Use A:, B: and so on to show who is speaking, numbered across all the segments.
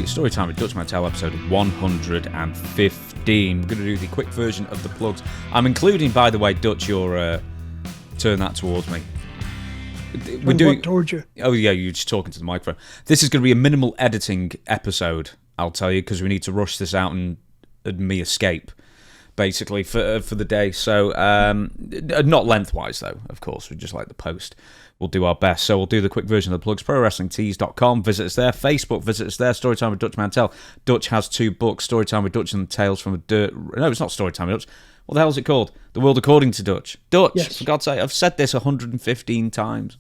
A: It's Storytime with Dutch Mantell, episode 115. We're going to do the quick version of the plugs. I'm including, by the way, Dutch, your turn that towards me.
B: We're doing what towards you?
A: Oh yeah, you're just talking to the microphone. This is going to be a minimal editing episode, I'll tell you, because we need to rush this out and me escape, basically, for the day. So, not lengthwise, though, of course. We just like the post. We'll do our best. So we'll do the quick version of the plugs. ProWrestlingTees.com. Visit us there. Facebook. Visit us there. Storytime with Dutch Mantell. Dutch has 2 books. Storytime with Dutch and Tales from a Dirt... No, it's not Storytime with Dutch. What the hell is it called? The World According to Dutch. Dutch, yes. For God's sake, I've said this 115 times.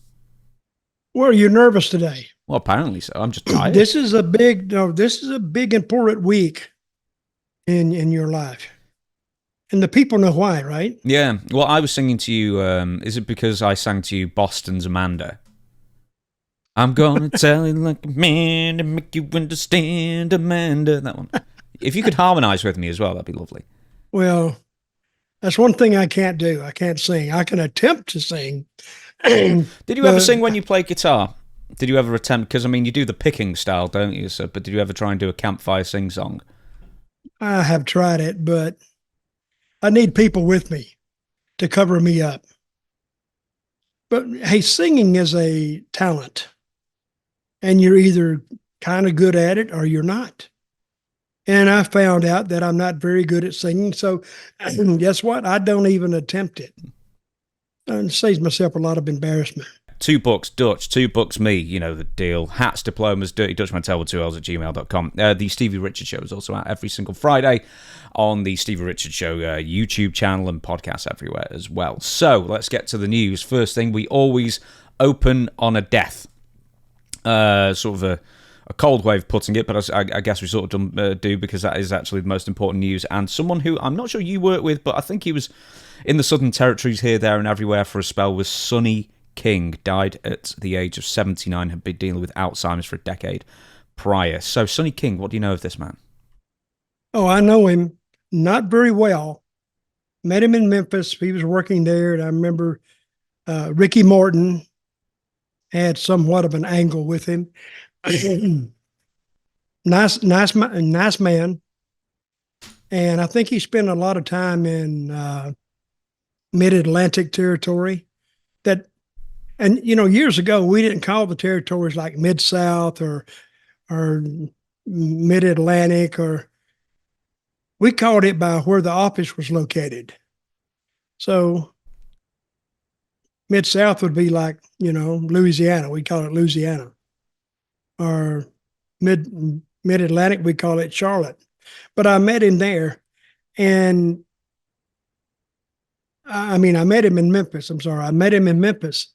B: Well, you're nervous today.
A: Well, apparently so. I'm just tired.
B: This is a big important week in your life. And the people know why, right?
A: Yeah. Well, I was singing to you, is it because I sang to you Boston's Amanda? I'm going to tell you like a man to make you understand, Amanda. That one. If you could harmonise with me as well, that'd be lovely.
B: Well, that's one thing I can't do. I can't sing. I can attempt to sing.
A: Did you ever sing when you played guitar? Did you ever attempt? Because, I mean, you do the picking style, don't you? So, but did you ever try and do a campfire sing-song?
B: I have tried it, but I need people with me to cover me up. But, hey, singing is a talent. And you're either kind of good at it or you're not. And I found out that I'm not very good at singing. So guess what? I don't even attempt it. And it saves myself a lot of embarrassment.
A: 2 books, Dutch, 2 books, me, you know the deal. Hats, diplomas, Dirty Dutchman, with 2 L's at gmail.com. The Stevie Richards Show is also out every single Friday on the Stevie Richards Show YouTube channel and podcasts everywhere as well. So let's get to the news. First thing, we always open on a death. Sort of a cold way of putting it, but I guess we sort of do because that is actually the most important news. And someone who I'm not sure you work with, but I think he was in the Southern Territories here, there, and everywhere for a spell, was Sonny King. Died at the age of 79, had been dealing with Alzheimer's for a decade prior. So, Sonny King, what do you know of this man?
B: Oh, I know him not very well. Met him in Memphis. He was working there, and I remember Ricky Morton had somewhat of an angle with him. nice man. And I think he spent a lot of time in mid-Atlantic territory. And years ago, we didn't call the territories like Mid-South or Mid-Atlantic, or we called it by where the office was located. So Mid-South would be like, Louisiana. We call it Louisiana. Or Mid-Atlantic, we call it Charlotte. But I met him there, and I met him in Memphis. I met him in Memphis.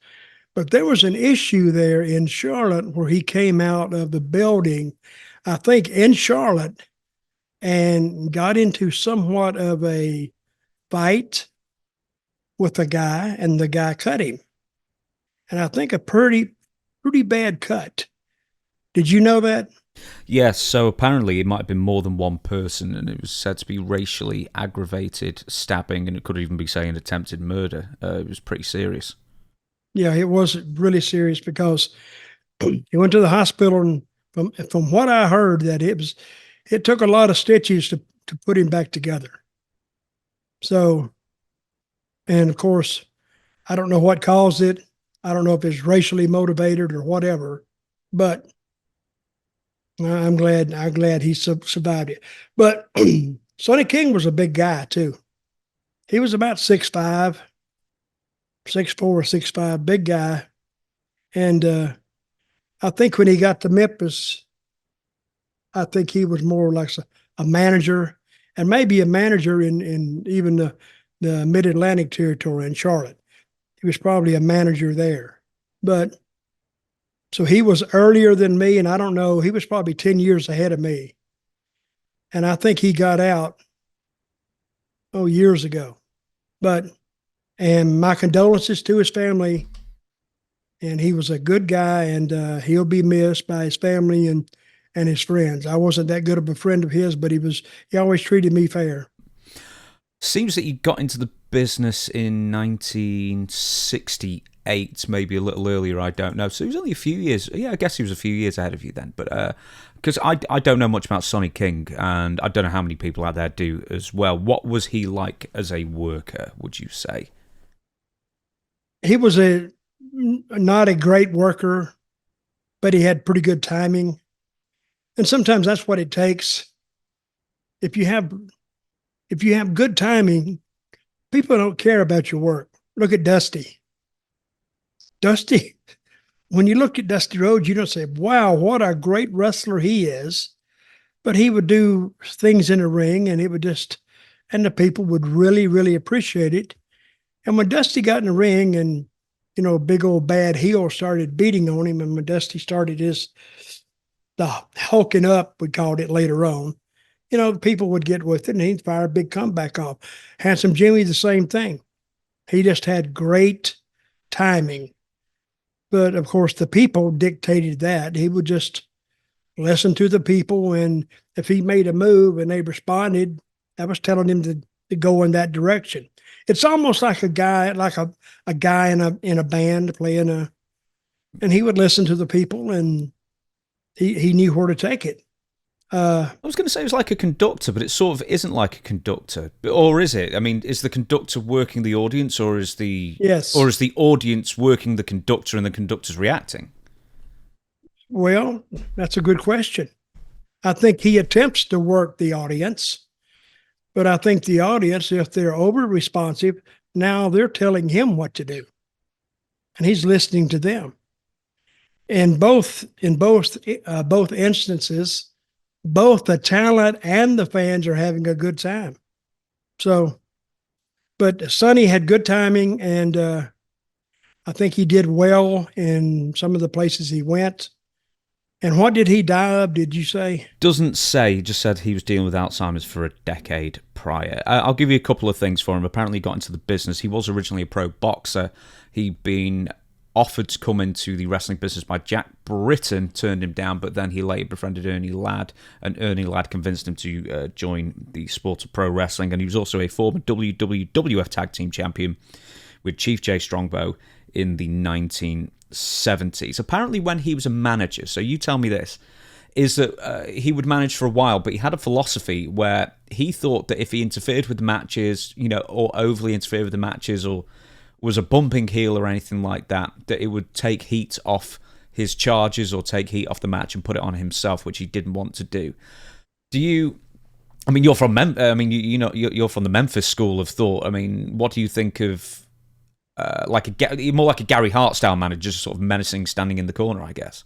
B: But there was an issue there in Charlotte where he came out of the building, I think in Charlotte, and got into somewhat of a fight with a guy, and the guy cut him. And I think a pretty bad cut. Did you know that?
A: Yes, so apparently it might have been more than one person, and it was said to be racially aggravated stabbing, and it could even be saying attempted murder. It was pretty serious.
B: Yeah, it was really serious because he went to the hospital, and from what I heard, that it took a lot of stitches to put him back together. So, and of course, I don't know what caused it. I don't know if it's racially motivated or whatever, but I'm glad he survived it. But Sonny King was a big guy too. He was about 6'5", 6'4", 6'5", big guy. And I think when he got to Memphis, I think he was more like a manager, and maybe a manager in even the Mid-Atlantic territory in Charlotte. He was probably a manager there. But so he was earlier than me, and I don't know, he was probably 10 years ahead of me. And I think he got out, years ago. And my condolences to his family. And he was a good guy, and he'll be missed by his family and his friends. I wasn't that good of a friend of his, but he always treated me fair.
A: Seems that you got into the business in 1968, maybe a little earlier, I don't know. So he was only a few years. Yeah, I guess he was a few years ahead of you then. But because I don't know much about Sonny King, and I don't know how many people out there do as well. What was he like as a worker, would you say?
B: He was not a great worker, but he had pretty good timing. And sometimes that's what it takes. If you have good timing, people don't care about your work. Look at Dusty. Dusty, when you look at Dusty Rhodes, you don't say, wow, what a great wrestler he is. But he would do things in the ring, and and the people would really, really appreciate it. And when Dusty got in the ring and, big old bad heel started beating on him, and when Dusty started the hulking up, we called it later on, people would get with it, and he'd fire a big comeback off. Handsome Jimmy, the same thing. He just had great timing. But, of course, the people dictated that. He would just listen to the people, and if he made a move and they responded, that was telling him to go in that direction. It's almost like a guy in a band playing and he would listen to the people, and he knew where to take it.
A: I was going to say it was like a conductor, but it sort of isn't like a conductor, or is it? I mean, is the conductor working the audience, or is the audience working the conductor, and the conductor's reacting?
B: Well, that's a good question. I think he attempts to work the audience, but I think the audience, if they're over responsive, now they're telling him what to do, and he's listening to them. In both instances, both the talent and the fans are having a good time. So, but Sonny had good timing, and I think he did well in some of the places he went. And what did he die of, did you say?
A: Doesn't say. He just said he was dealing with Alzheimer's for a decade prior. I'll give you a couple of things for him. Apparently he got into the business. He was originally a pro boxer. He'd been offered to come into the wrestling business by Jack Britton, turned him down, but then he later befriended Ernie Ladd, and Ernie Ladd convinced him to join the sport of pro wrestling. And he was also a former WWF Tag Team Champion with Chief Jay Strongbow in the 1970s. Apparently when he was a manager, so you tell me this, is that he would manage for a while, but he had a philosophy where he thought that if he interfered with the matches, or overly interfered with the matches, or was a bumping heel or anything like that, that it would take heat off his charges or take heat off the match and put it on himself, which he didn't want to do. You're from you're from the Memphis school of thought. I mean, what do you think of more like a Gary Hart style manager, just sort of menacing, standing in the corner, I guess?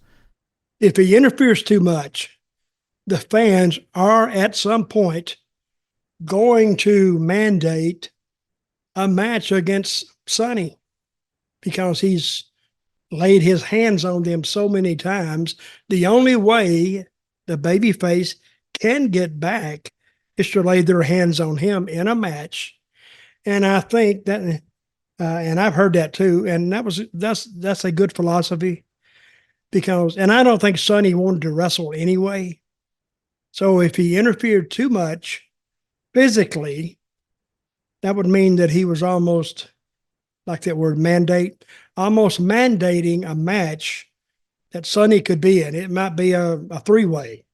B: If he interferes too much, the fans are at some point going to mandate a match against Sonny, because he's laid his hands on them so many times. The only way the babyface can get back is to lay their hands on him in a match. And I think that, and I've heard that too, and that's a good philosophy, and I don't think Sonny wanted to wrestle anyway. So if he interfered too much physically, that would mean that he was almost, like that word, almost mandating a match that Sonny could be in. It might be a three-way,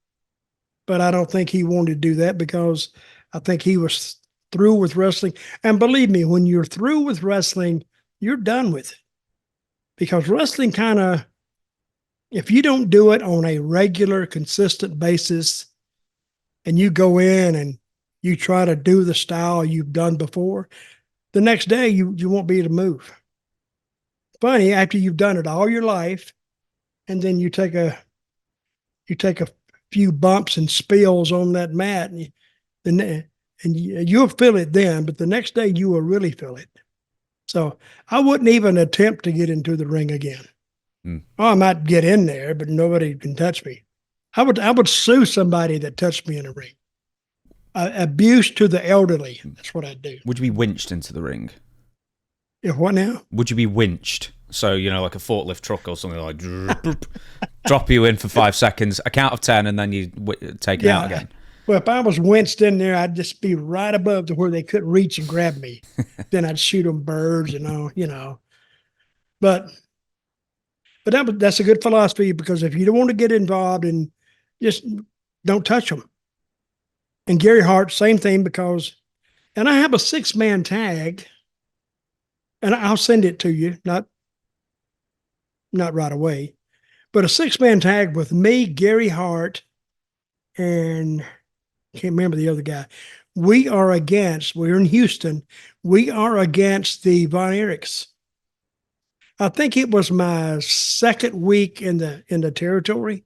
B: but I don't think he wanted to do that, because I think he was through with wrestling. And believe me, when you're through with wrestling, you're done with it. Because wrestling if you don't do it on a regular, consistent basis, and you go in and you try to do the style you've done before, the next day you won't be able to move. Funny, after you've done it all your life, and then you take a few bumps and spills on that mat, and you'll feel it then, but the next day you will really feel it. So I wouldn't even attempt to get into the ring again. I might get in there, but nobody can touch me. I would sue somebody that touched me in a ring. Abuse to the elderly. That's what I'd do.
A: Would you be winched into the ring?
B: Yeah, what now?
A: Would you be winched? So, like a forklift truck or something, like drop you in for 5 seconds, a count of 10, and then you take it out again.
B: Well, if I was winced in there, I'd just be right above to where they couldn't reach and grab me. Then I'd shoot them birds and all, But that's a good philosophy, because if you don't want to get involved, and just don't touch them. And Gary Hart, same thing, and I have a 6-man tag, and I'll send it to you, not right away, but a 6-man tag with me, Gary Hart, and can't remember the other guy. We're in Houston. We are against the Von Erichs. I think it was my second week in the territory,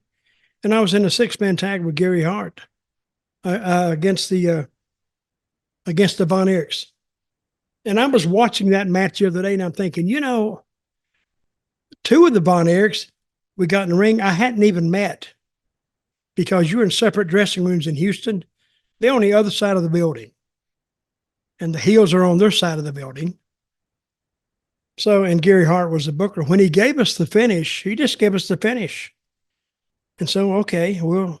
B: and I was in a 6-man tag with Gary Hart against the Von Erichs. And I was watching that match the other day, and I'm thinking, 2 of the Von Erichs we got in the ring, I hadn't even met, because you're in separate dressing rooms in Houston. They're on the other side of the building, and the heels are on their side of the building. So, and Gary Hart was the booker. When he gave us the finish, he just gave us the finish. And so, okay, well, of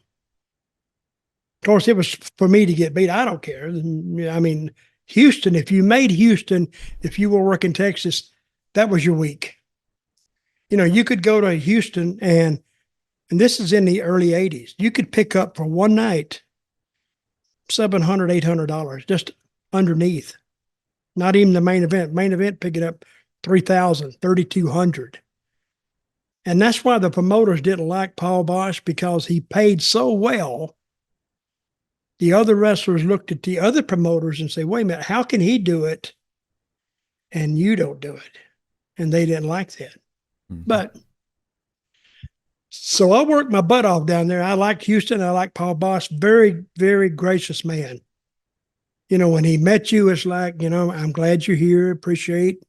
B: course, it was for me to get beat. I don't care. I mean, Houston, if you were working Texas, that was your week. You could go to Houston, and this is in the early 80s. You could pick up for one night $700, $800 just underneath. Not even the main event. Main event picking up $3,000, $3,200. And that's why the promoters didn't like Paul Bosch, because he paid so well. The other wrestlers looked at the other promoters and say, wait a minute, how can he do it and you don't do it? And they didn't like that. Mm-hmm. But so I worked my butt off down there. I liked Houston. I liked Paul Bosch. Very, very gracious man. When he met you, it's like, I'm glad you're here. Appreciate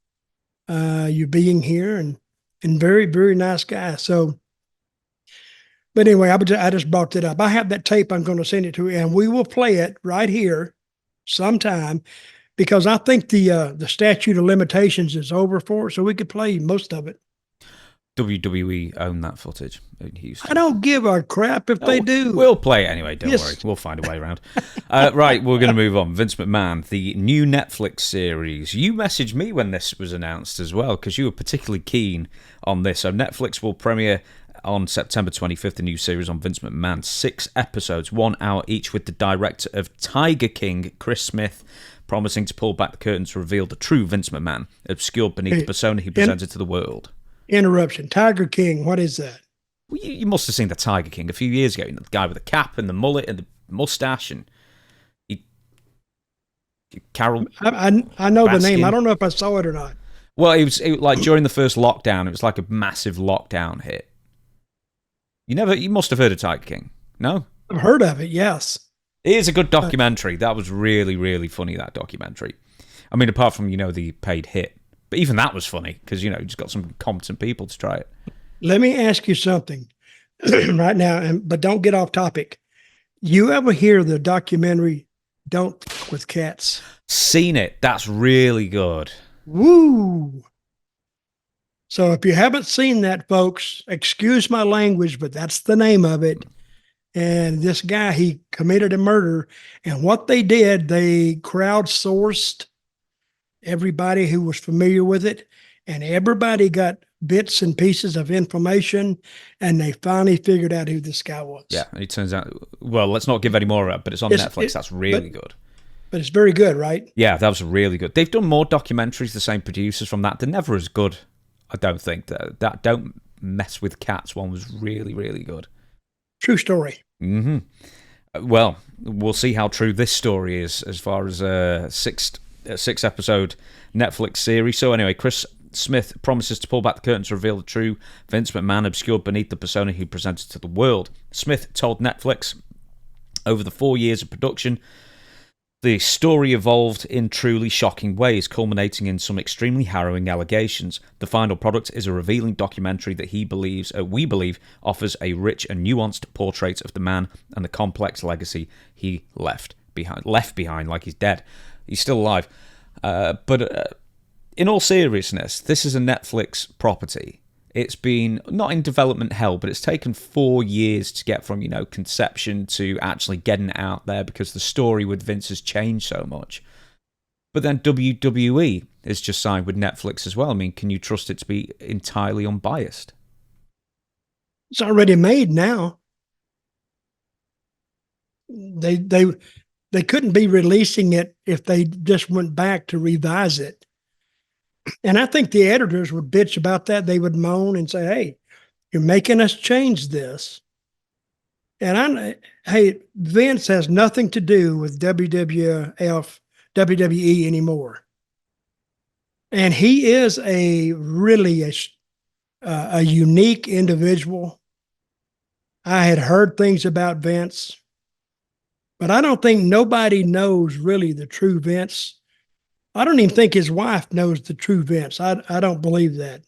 B: you being here, and very, very nice guy. So, but anyway, I just brought that up. I have that tape. I'm going to send it to you, and we will play it right here sometime, because I think the statute of limitations is over for it, so we could play most of it.
A: WWE own that footage in Houston.
B: I don't give a crap if they do.
A: We'll play it anyway, don't worry. We'll find a way around. Right, we're going to move on. Vince McMahon, the new Netflix series. You messaged me when this was announced as well, because you were particularly keen on this. So Netflix will premiere on September 25th, a new series on Vince McMahon. 6 episodes, 1 hour each, with the director of Tiger King, Chris Smith, promising to pull back the curtain to reveal the true Vince McMahon, obscured beneath the persona he presented to the world.
B: Interruption. Tiger King, what is that?
A: Well, you must have seen the Tiger King a few years ago. The guy with the cap and the mullet and the mustache, and Carol.
B: I know Baskin. The name. I don't know if I saw it or not.
A: Well, it was like during the first lockdown. It was like a massive lockdown hit. You must have heard of Tiger King, no?
B: I've heard of it. Yes,
A: it is a good documentary. That was really, really funny. That documentary. I mean, apart from the paid hit. But even that was funny, because, you just got some competent people to try it.
B: Let me ask you something right now, but don't get off topic. You ever hear the documentary Don't Fuck with Cats?
A: Seen it. That's really good.
B: Woo! So if you haven't seen that, folks, excuse my language, but that's the name of it. And this guy, he committed a murder. And what they did, they crowdsourced everybody who was familiar with it, and everybody got bits and pieces of information, and they finally figured out who this guy was.
A: Yeah, and it turns out, well, let's not give any more up, but it's on Netflix. That's really good.
B: But it's very good, right?
A: Yeah, that was really good. They've done more documentaries, the same producers from that. They're never as good, I don't think. That Don't Mess with Cats one was really, really good.
B: True story.
A: Mm-hmm. Well, we'll see how true this story is as far as a 6-episode Netflix series. So anyway, Chris Smith promises to pull back the curtain to reveal the true Vince McMahon, obscured beneath the persona he presented to the world. Smith told Netflix, over the 4 years of production, the story evolved in truly shocking ways, culminating in some extremely harrowing allegations. The final product is a revealing documentary that we believe, offers a rich and nuanced portrait of the man and the complex legacy he left behind like he's dead. He's still alive. But in all seriousness, this is a Netflix property. it's been not in development hell, but it's taken 4 years to get from, conception to actually getting it out there because the story with Vince has changed so much. But then WWE is just signed with Netflix as well. I mean, can you trust it to be entirely unbiased?
B: It's already made now. They couldn't be releasing it if they just went back to revise it. And I think the editors would bitch about that. They would moan and say, hey, you're making us change this. And hey, Vince has nothing to do with WWE anymore. And he is really a unique individual. I had heard things about Vince, but I don't think nobody knows really the true Vince. I don't even think his wife knows the true Vince. I don't believe that.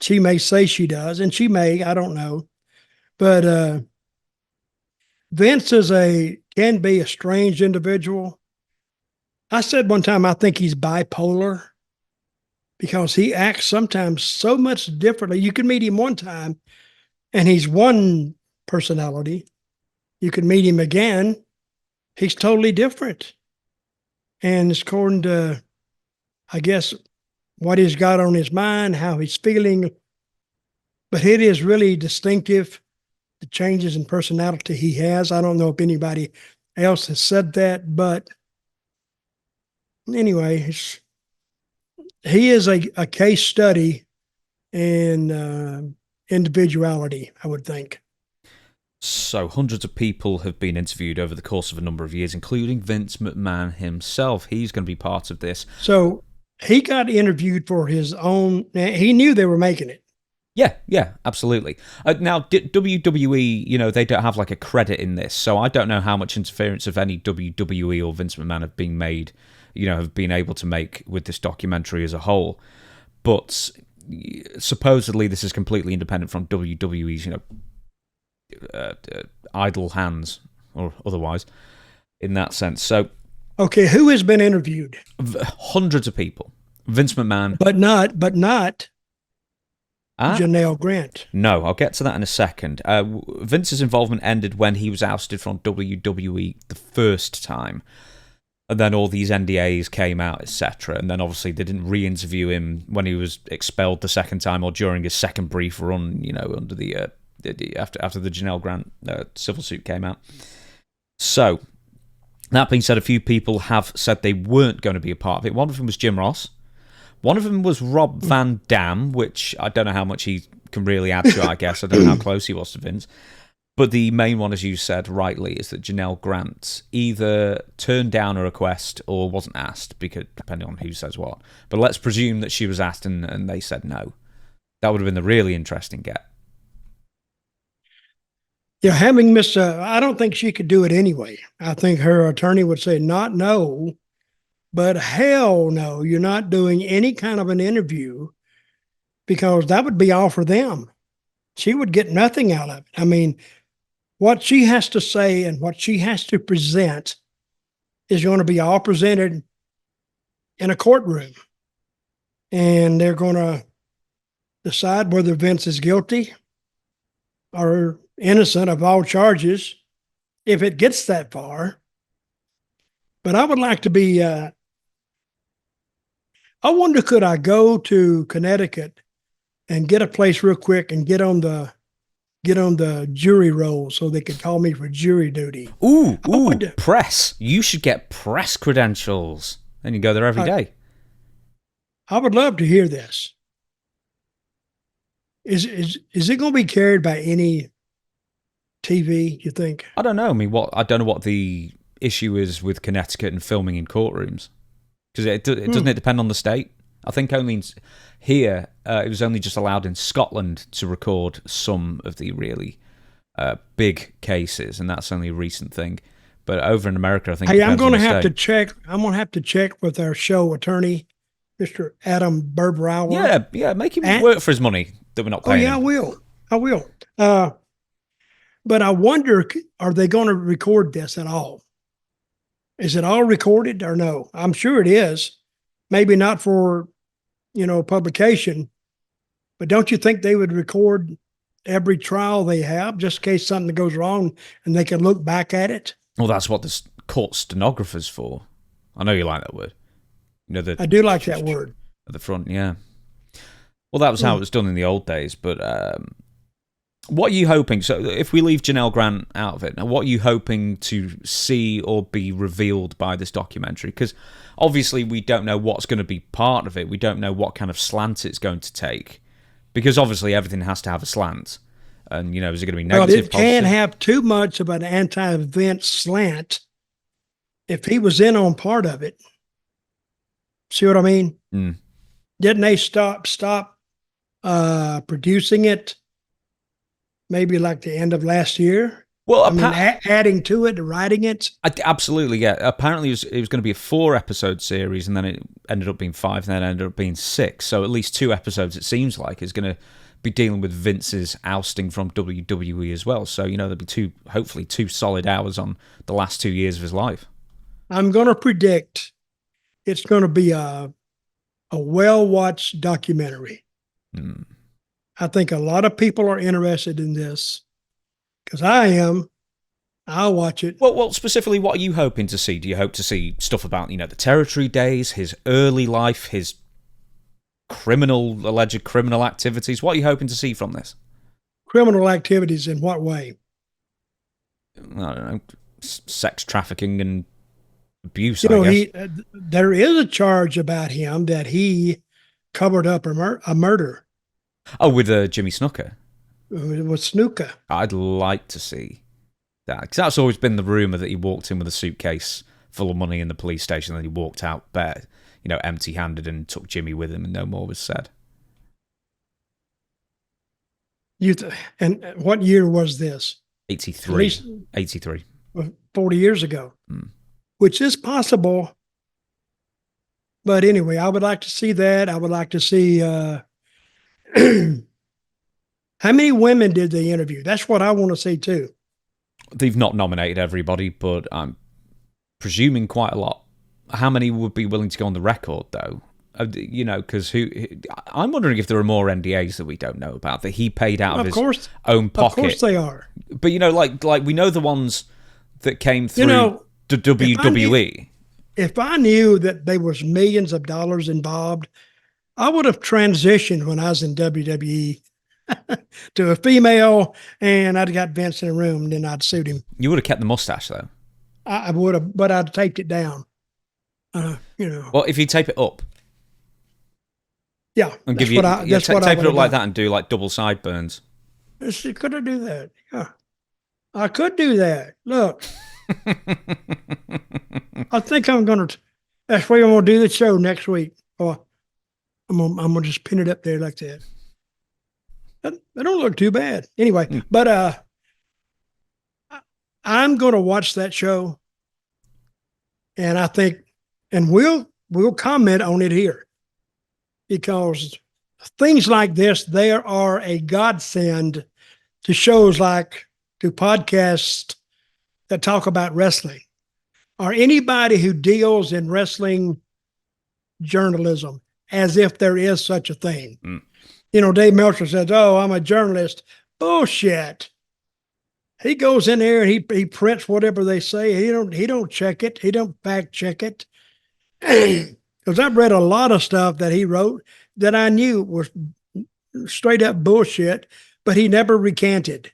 B: She may say she does, and she may, I don't know. But Vince can be a strange individual. I said one time I think he's bipolar because he acts sometimes so much differently. You can meet him one time and he's one personality. You can meet him again, he's totally different. And it's according to, I guess, what he's got on his mind, how he's feeling. But it is really distinctive, the changes in personality he has. I don't know if anybody else has said that, but anyway, he is a case study in individuality, I would think.
A: So hundreds of people have been interviewed over the course of a number of years, including Vince McMahon himself. He's going to be part of this.
B: So he got interviewed for his own. He knew they were making it.
A: Yeah, absolutely. Now, WWE, they don't have like a credit in this, so I don't know how much interference, if any, WWE or Vince McMahon have been made, have been able to make with this documentary as a whole. But supposedly this is completely independent from WWE's, idle hands or otherwise, in that sense. So,
B: okay, who has been interviewed?
A: Hundreds of people. Vince McMahon,
B: but not Janelle Grant.
A: No, I'll get to that in a second. Vince's involvement ended when he was ousted from WWE the first time. And then all these NDAs came out, etc. And then obviously they didn't re-interview him when he was expelled the second time or during his second brief run, under the after the Janelle Grant civil suit came out. So, that being said, a few people have said they weren't going to be a part of it. One of them was Jim Ross. One of them was Rob Van Dam, which I don't know how much he can really add to it, I guess. I don't know how close he was to Vince. But the main one, as you said rightly, is that Janelle Grant either turned down a request or wasn't asked, because depending on who says what. But let's presume that she was asked and they said no. That would have been the really interesting get.
B: Yeah, having missed, I don't think she could do it anyway. I think her attorney would say, not no, but hell no, you're not doing any kind of an interview, because that would be all for them. She would get nothing out of it. I mean, what she has to say and what she has to present is going to be all presented in a courtroom. And they're going to decide whether Vince is guilty or innocent of all charges, if it gets that far. But I would like to be, I wonder, could I go to Connecticut and get a place real quick and get on the jury roll so they could call me for jury duty?
A: Ooh, press. You should get press credentials. Then you go there every day.
B: I would love to hear this. Is it going to be carried by any TV, you think?
A: I don't know. I don't know what the issue is with Connecticut and filming in courtrooms, because it doesn't depend on the state. I think only here it was only just allowed in Scotland to record some of the really big cases, and that's only a recent thing. But over in America, I think.
B: Hey, I'm going to have to check. I'm going to have to check with our show attorney, Mr. Adam Berbrower.
A: Yeah, make him work for his money that we're not paying.
B: Oh yeah,
A: him.
B: I will. But I wonder, are they going to record this at all? Is it all recorded or no? I'm sure it is. Maybe not for, publication, But don't you think they would record every trial they have just in case something goes wrong and they can look back at it?
A: Well, that's what the court stenographer's for. I know you like that word. You know,
B: I do like that word.
A: At the front, yeah. Well, that was how it was done in the old days, but what are you hoping? So if we leave Janelle Grant out of it, now what are you hoping to see or be revealed by this documentary? Because obviously we don't know what's going to be part of it. We don't know what kind of slant it's going to take. Because obviously everything has to have a slant. And, you know, is it going to be negative?
B: Well, it can't have too much of an anti-Vince slant if he was in on part of it. See what I mean?
A: Mm.
B: Didn't they stop producing it maybe like the end of last year?
A: Well,
B: adding to it, writing it.
A: Absolutely, yeah. Apparently, it was going to be a 4-episode series, and then it ended up being 5, and then it ended up being 6. So at least 2 episodes, it seems like, is going to be dealing with Vince's ousting from WWE as well. So, you know, there'll be hopefully 2 solid hours on the last 2 years of his life.
B: I'm going to predict it's going to be a well-watched documentary.
A: Mm.
B: I think a lot of people are interested in this. Because I am. I'll watch it.
A: Well, specifically, what are you hoping to see? Do you hope to see stuff about, you know, the territory days, his early life, his alleged criminal activities? What are you hoping to see from this?
B: Criminal activities in what way?
A: I don't know. Sex trafficking and abuse,
B: you know,
A: I guess.
B: There is a charge about him that he covered up a murder.
A: Oh, with Jimmy Snuka?
B: With Snuka.
A: I'd like to see that, because that's always been the rumor that he walked in with a suitcase full of money in the police station, and then he walked out bare, you know, empty-handed, and took Jimmy with him, and no more was said.
B: And what year was this?
A: 83. 83.
B: 40 years ago, which is possible. But anyway, I would like to see that. I would like to see how many women did they interview? That's what I want to see too.
A: They've not nominated everybody, but I'm presuming quite a lot. How many would be willing to go on the record, though? You know, because I'm wondering if there are more NDAs that we don't know about that he paid out of his own pocket.
B: Of course they are.
A: But, you know, like we know the ones that came through the WWE.
B: If I knew that there was millions of dollars involved, I would have transitioned when I was in WWE to a female, and I'd got Vince in a room, and then I'd suit him.
A: You would have kept the mustache, though.
B: I would have, but I'd taped it down. You know.
A: Well, if you tape it up.
B: Yeah,
A: and tape it up like that and do like double sideburns.
B: Could I do that? Yeah, I could do that. Look, I think I'm gonna. That's why I'm gonna do the show next week. Oh, I'm gonna just pin it up there like that. They don't look too bad. Anyway, but I'm going to watch that show, and I think, and we'll comment on it here, because things like this, they are a godsend to shows like, to podcasts that talk about wrestling, or anybody who deals in wrestling journalism as if there is such a thing. You know, Dave Meltzer says, "Oh, I'm a journalist." Bullshit. He goes in there and he prints whatever they say. He don't check it. He don't fact check it. Because I've read a lot of stuff that he wrote that I knew was straight up bullshit, but he never recanted.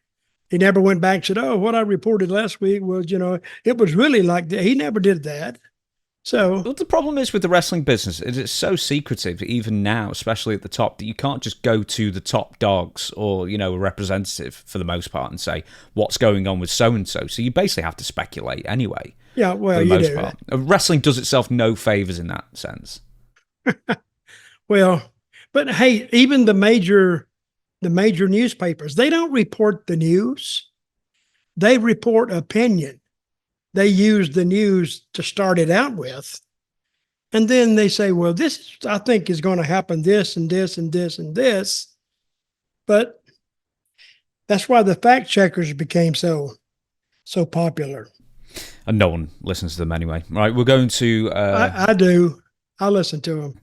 B: He never went back and said, "Oh, what I reported last week was, you know, it was really like that." He never did that. So
A: well, the problem is with the wrestling business is it's so secretive, even now, especially at the top, that you can't just go to the top dogs or, you know, a representative for the most part and say what's going on with so-and-so. So you basically have to speculate anyway.
B: Yeah, well,
A: for the most part. Wrestling does itself no favors in that sense.
B: Well, but hey, even the major newspapers, they don't report the news. They report opinion. They use the news to start it out with. And then they say, well, this, I think, is going to happen this and this and this and this. But that's why the fact checkers became so popular.
A: And no one listens to them anyway. Right, we're going to...
B: I do. I listen to them.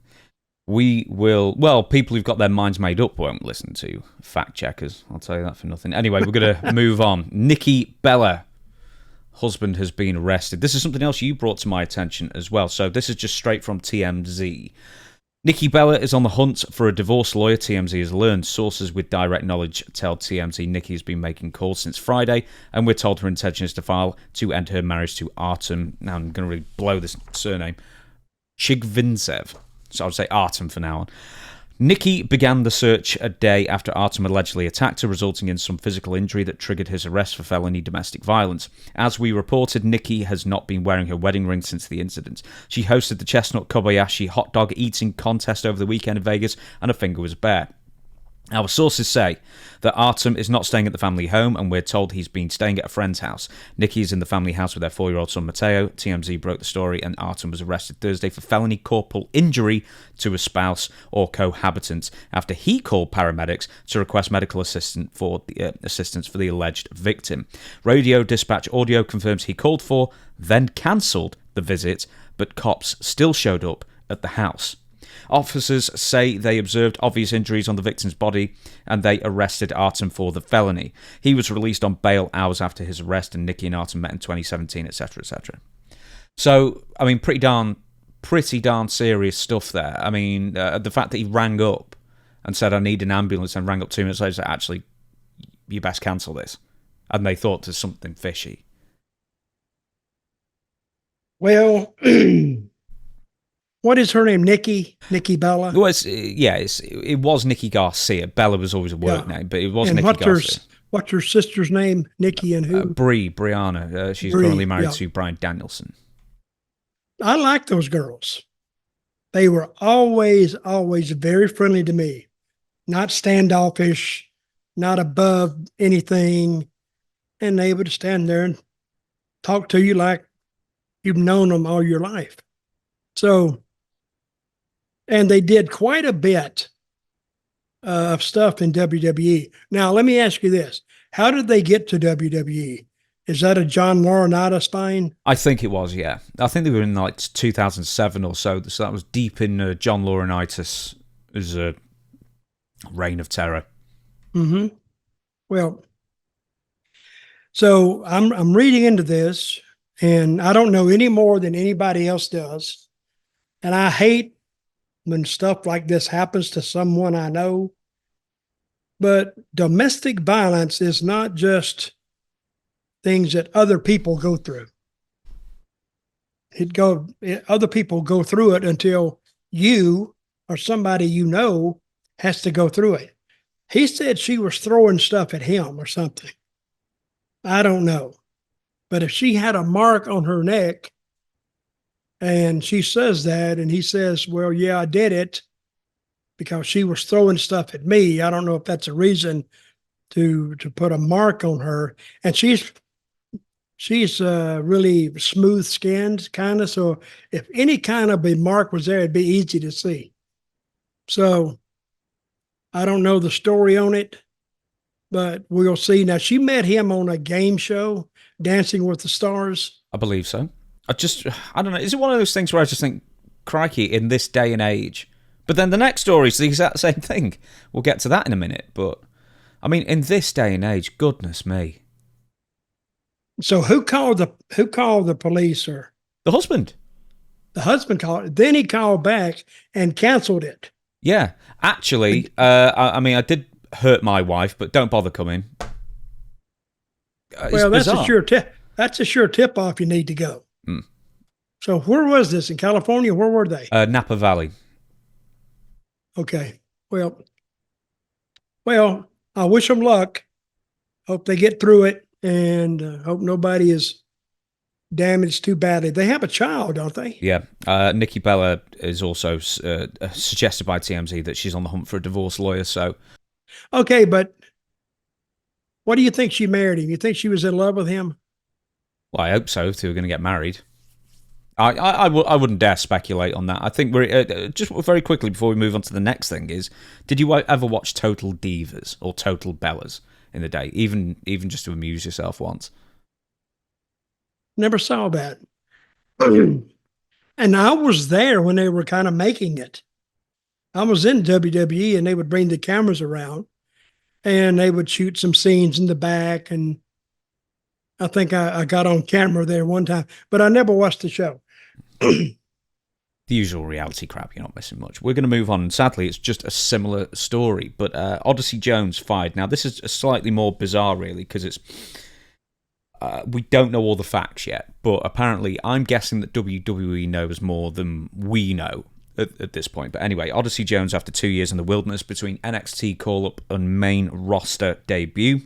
A: We will, well, people who've got their minds made up won't listen to fact checkers. I'll tell you that for nothing. Anyway, we're going to move on. Nikki Bella, husband has been arrested. This is something else you brought to my attention as well. So this is just straight from TMZ. Nikki Bella is on the hunt for a divorce lawyer, TMZ has learned. Sources with direct knowledge tell TMZ Nikki has been making calls since Friday, and we're told her intention is to file to end her marriage to Artem. Now I'm going to really blow this surname. Chigvintsev. So I'll say Artem for now on. Nikki began the search a day after Artem allegedly attacked her, resulting in some physical injury that triggered his arrest for felony domestic violence. As we reported, Nikki has not been wearing her wedding ring since the incident. She hosted the Chestnut Kobayashi hot dog eating contest over the weekend in Vegas, and her finger was bare. Our sources say that Artem is not staying at the family home, and we're told he's been staying at a friend's house. Nikki is in the family house with their 4-year-old son Mateo. TMZ broke the story, and Artem was arrested Thursday for felony corporal injury to a spouse or cohabitant after he called paramedics to request medical assistance for the alleged victim. Radio dispatch audio confirms he called for, then cancelled the visit, but cops still showed up at the house. Officers say they observed obvious injuries on the victim's body, and they arrested Artem for the felony. He was released on bail hours after his arrest, and Nikki and Artem met in 2017, etc., etc. So, I mean, pretty darn serious stuff there. I mean, the fact that he rang up and said, I need an ambulance, and rang up 2 minutes later and said, actually, you best cancel this. And they thought there's something fishy.
B: Well... What is her name? Nikki Bella?
A: Well, it was Nikki Garcia. Bella was always a work name, but it was Nikki Garcia.
B: What's her sister's name? Nikki and who?
A: Brianna. She's currently married to Brian Danielson.
B: I like those girls. They were always very friendly to me. Not standoffish, not above anything. And they would stand there and talk to you like you've known them all your life. So... And they did quite a bit of stuff in WWE. Now, let me ask you this. How did they get to WWE? Is that a John Laurinaitis thing?
A: I think it was, yeah. I think they were in like 2007 or so. So that was deep in John Laurinaitis' reign of terror.
B: Mm-hmm. Well, so I'm reading into this, and I don't know any more than anybody else does. And I hate when stuff like this happens to someone I know. But domestic violence is not just things that other people go through. Other people go through it until you or somebody you know has to go through it. He said she was throwing stuff at him or something. I don't know. But if she had a mark on her neck, and she says that, and he says, well, yeah, I did it because she was throwing stuff at me. I don't know if that's a reason to put a mark on her. And she's really smooth-skinned, kind of. So if any kind of a mark was there, it'd be easy to see. So I don't know the story on it, but we'll see. Now, she met him on a game show, Dancing with the Stars.
A: I believe so. I don't know. Is it one of those things where I just think, crikey, in this day and age? But then the next story is the exact same thing. We'll get to that in a minute. But, I mean, in this day and age, goodness me.
B: So who called the police? Or
A: the husband.
B: The husband called. Then he called back and canceled it.
A: Yeah. Actually, I did hurt my wife, but don't bother coming.
B: Well, that's a sure tip. That's a sure tip-off you need to go.
A: Mm.
B: So where was this? In California? Where were they?
A: Napa Valley.
B: Okay. Well, I wish them luck. Hope they get through it, and hope nobody is damaged too badly. They have a child, don't they?
A: Yeah. Nikki Bella is also suggested by TMZ that she's on the hunt for a divorce lawyer. So,
B: okay, but what do you think she married him? You think she was in love with him?
A: Well, I hope so, if they were going to get married. I wouldn't dare speculate on that. I think we're just very quickly before we move on to the next thing is, did you ever watch Total Divas or Total Bellas in the day, even just to amuse yourself once?
B: Never saw that. And I was there when they were kind of making it. I was in WWE, and they would bring the cameras around, and they would shoot some scenes in the back. And I think I got on camera there one time, but I never watched the show.
A: The usual reality crap, you're not missing much. We're going to move on. Sadly, it's just a similar story, but Odyssey Jones fired. Now, this is slightly more bizarre, really, because it's we don't know all the facts yet, but apparently I'm guessing that WWE knows more than we know at this point. But anyway, Odyssey Jones, after 2 years in the wilderness between NXT call-up and main roster debut,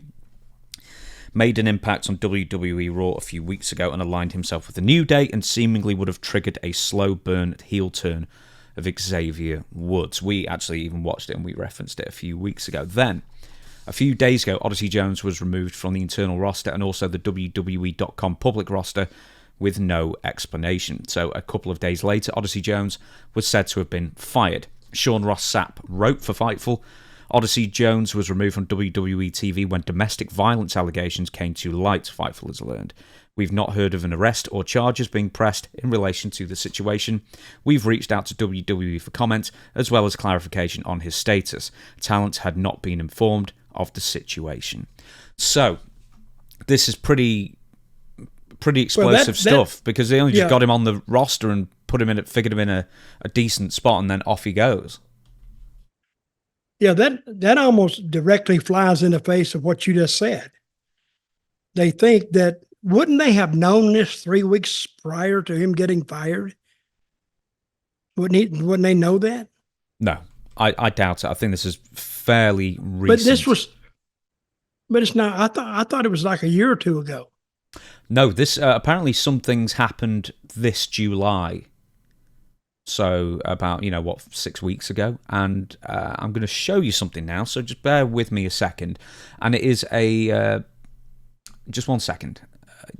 A: made an impact on WWE Raw a few weeks ago and aligned himself with the New Day, and seemingly would have triggered a slow burn heel turn of Xavier Woods. We actually even watched it and we referenced it a few weeks ago. Then, a few days ago, Odyssey Jones was removed from the internal roster and also the WWE.com public roster with no explanation. So a couple of days later, Odyssey Jones was said to have been fired. Sean Ross Sapp wrote for Fightful, Odyssey Jones was removed from WWE TV when domestic violence allegations came to light, Fightful has learned. We've not heard of an arrest or charges being pressed in relation to the situation. We've reached out to WWE for comment, as well as clarification on his status. Talent had not been informed of the situation. So, this is pretty explosive stuff, because they only just got him on the roster and figured him in a decent spot, and then off he goes.
B: Yeah, that almost directly flies in the face of what you just said. They think that, wouldn't they have known this 3 weeks prior to him getting fired? Wouldn't they know that? No,
A: I doubt it. I think this is fairly recent.
B: But it's not. I thought it was like a year or two ago.
A: No, this apparently some things happened this July. So about 6 weeks ago, and I'm going to show you something now. So just bear with me a second, and it is just 1 second.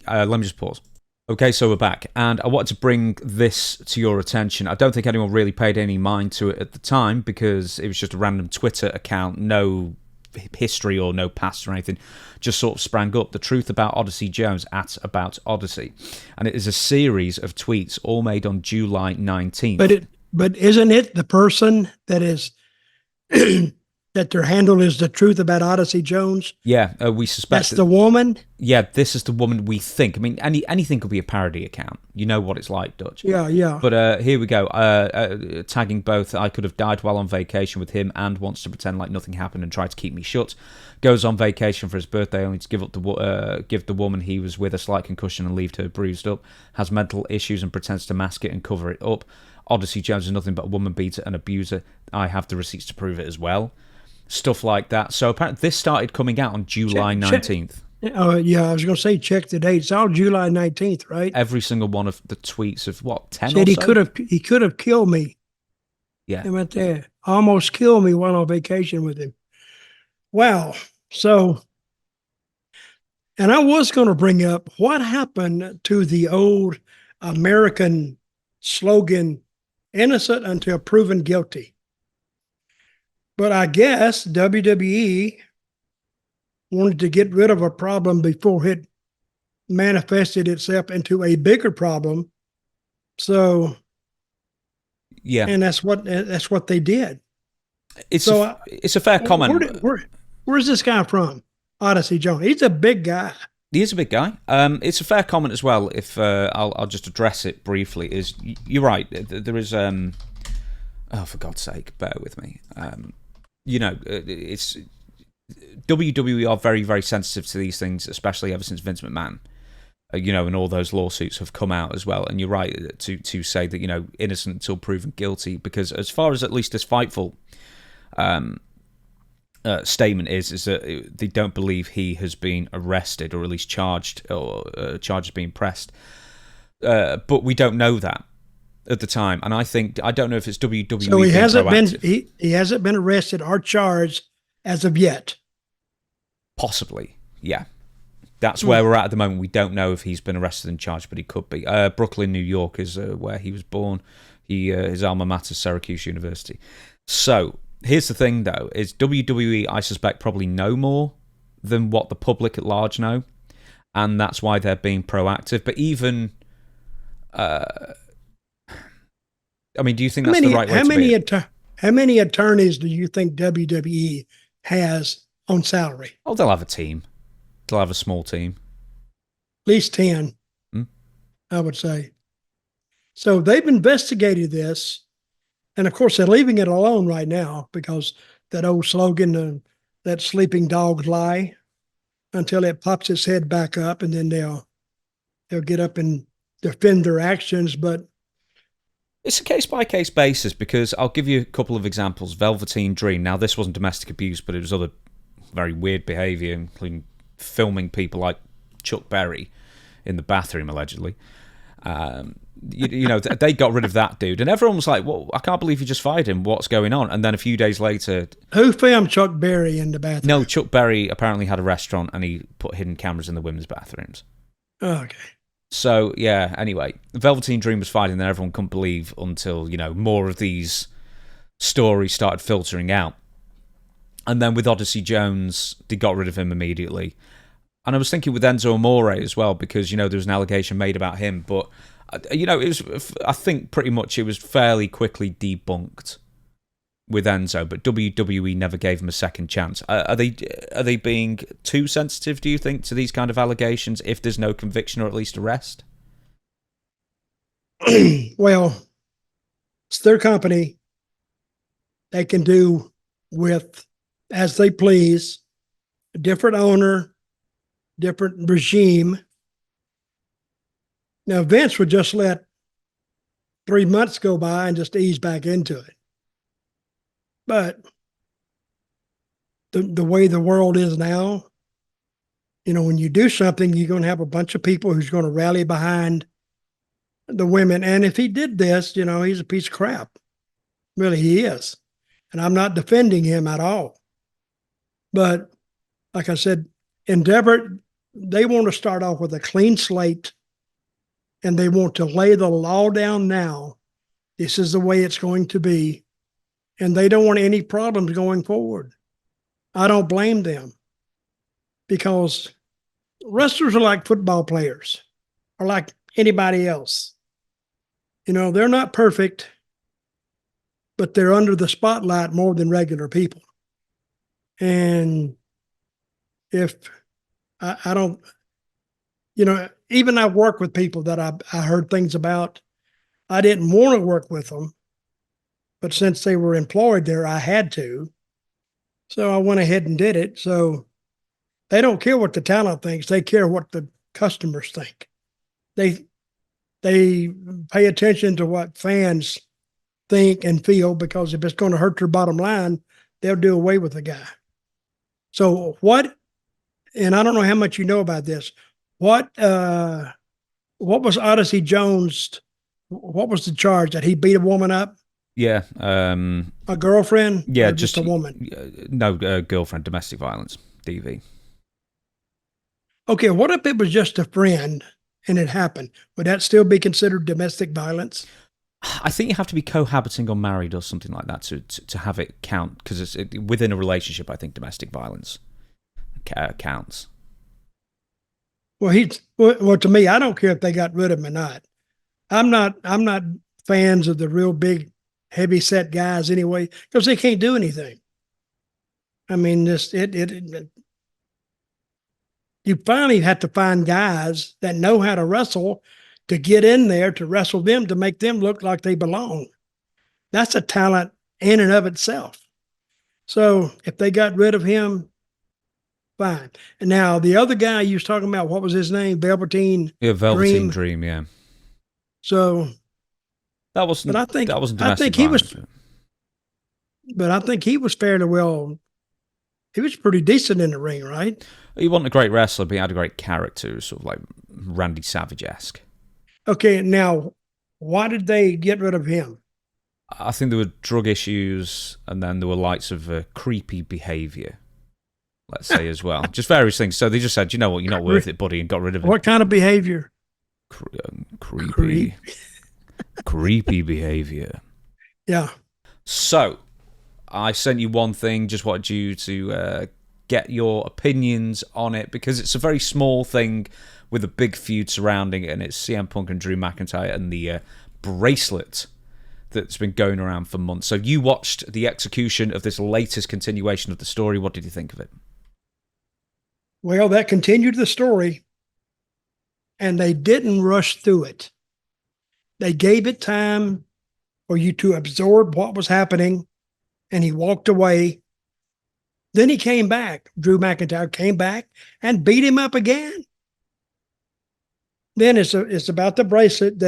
A: Let me just pause. Okay, so we're back, and I wanted to bring this to your attention. I don't think anyone really paid any mind to it at the time, because it was just a random Twitter account, no history or no past or anything, just sort of sprang up. The truth about Odyssey Jones at About Odyssey, and it is a series of tweets all made on July 19th.
B: But isn't it the person that is that their handle is The Truth About Odyssey Jones?
A: Yeah, we suspect
B: that's the woman.
A: Yeah, this is the woman we think. I mean, anything could be a parody account. You know what it's like, Dutch.
B: Yeah.
A: But here we go. Tagging both. I could have died while on vacation with him, and wants to pretend like nothing happened and try to keep me shut. Goes on vacation for his birthday only to give the woman he was with a slight concussion and leave her bruised up. Has mental issues and pretends to mask it and cover it up. Odyssey Jones is nothing but a woman beater and abuser. I have the receipts to prove it as well. Stuff like that. So apparently this started coming out on July 19th.
B: Oh, yeah, I was going to say check the date. It's all July 19th, right?
A: Every single one of the tweets of, 10
B: said
A: or so?
B: He could have killed me.
A: Yeah.
B: He went there. Almost killed me while on vacation with him. Wow. So, and I was going to bring up what happened to the old American slogan, innocent until proven guilty. But I guess WWE wanted to get rid of a problem before it manifested itself into a bigger problem. So,
A: yeah,
B: and that's what they did.
A: It's a fair comment.
B: Where's this guy from? Odyssey Jones. He's a big guy.
A: He is a big guy. It's a fair comment as well. If I'll just address it briefly. Is you're right. There is. Oh, for God's sake, bear with me. It's WWE are very, very sensitive to these things, especially ever since Vince McMahon. And all those lawsuits have come out as well. And you're right to say that innocent until proven guilty, because as far as at least this Fightful statement is that they don't believe he has been arrested or at least charged, or charges being pressed. But we don't know that at the time, and I don't know if it's WWE.
B: So he hasn't been arrested or charged as of yet.
A: Possibly, yeah. That's where we're at the moment. We don't know if he's been arrested and charged, but he could be. Brooklyn, New York is where he was born. His alma mater, Syracuse University. So here's the thing, though: is WWE, I suspect, probably know more than what the public at large know, and that's why they're being proactive. But even I mean, do you think that's the right way to be?
B: How many attorneys do you think WWE has on salary?
A: Oh, they'll have a team. They'll have a small team.
B: At least 10, I would say. So they've investigated this. And of course, they're leaving it alone right now because that old slogan, that sleeping dogs lie, until it pops its head back up, and then they'll get up and defend their actions. But
A: it's a case-by-case basis, because I'll give you a couple of examples. Velveteen Dream. Now, this wasn't domestic abuse, but it was other very weird behaviour, including filming people like Chuck Berry in the bathroom, allegedly. They got rid of that dude, and everyone was like, "Well, I can't believe you just fired him. What's going on?" And then a few days later,
B: who filmed Chuck Berry in the bathroom?
A: No, Chuck Berry apparently had a restaurant, and he put hidden cameras in the women's bathrooms.
B: Oh, okay.
A: So yeah. Anyway, Velveteen Dream was fired, and then everyone couldn't believe until more of these stories started filtering out. And then with Odyssey Jones, they got rid of him immediately. And I was thinking with Enzo Amore as well, because there was an allegation made about him, but it was, I think pretty much it was fairly quickly debunked with Enzo, but WWE never gave him a second chance. Are they being too sensitive, do you think, to these kind of allegations if there's no conviction or at least arrest?
B: Well, it's their company. They can do with as they please. A different owner, different regime. Now, Vince would just let 3 months go by and just ease back into it. But the way the world is now, when you do something, you're going to have a bunch of people who's going to rally behind the women. And if he did this, he's a piece of crap. Really, he is. And I'm not defending him at all. But like I said, Endeavor, they want to start off with a clean slate, and they want to lay the law down now. This is the way it's going to be. And they don't want any problems going forward. I don't blame them, because wrestlers are like football players or like anybody else. They're not perfect, but they're under the spotlight more than regular people. And if I don't, even I've worked with people that I heard things about. I didn't want to work with them, but since they were employed there, I had to. So I went ahead and did it. So they don't care what the talent thinks. They care what the customers think. They pay attention to what fans think and feel, because if it's going to hurt their bottom line, they'll do away with the guy. So and I don't know how much you know about this, what was Odyssey Jones, what was the charge? That he beat a woman up?
A: Yeah.
B: A girlfriend?
A: Yeah,
B: just a woman?
A: No, girlfriend, domestic violence, DV.
B: Okay, what if it was just a friend and it happened? Would that still be considered domestic violence?
A: I think you have to be cohabiting or married or something like that to have it count, because it's within a relationship. I think domestic violence counts.
B: Well, to me, I don't care if they got rid of him or not. I'm not fans of the real big, heavy set guys anyway, because they can't do anything. I mean, you finally have to find guys that know how to wrestle to get in there to wrestle them, to make them look like they belong. That's a talent in and of itself. So if they got rid of him, fine. And now the other guy you was talking about, what was his name? Velveteen
A: Dream, yeah.
B: So
A: that wasn't.
B: But I think
A: domestic violence.
B: But I think he was fairly well. He was pretty decent in the ring, right?
A: He wasn't a great wrestler, but he had a great character, sort of like Randy Savage-esque.
B: Okay, now why did they get rid of him?
A: I think there were drug issues, and then there were lights of creepy behaviour, let's say, as well. Just various things. So they just said, you know what, you're not worth it, buddy, and got rid of him.
B: What kind of behaviour?
A: Creepy. Creepy behaviour.
B: Yeah.
A: So, I sent you one thing, just wanted you to get your opinions on it, because it's a very small thing with a big feud surrounding it, and it's CM Punk and Drew McIntyre and the bracelet that's been going around for months. So you watched the execution of this latest continuation of the story. What did you think of it?
B: Well, that continued the story, and they didn't rush through it. They gave it time for you to absorb what was happening, and he walked away. Then he came back. Drew McIntyre came back and beat him up again. Then it's about the bracelet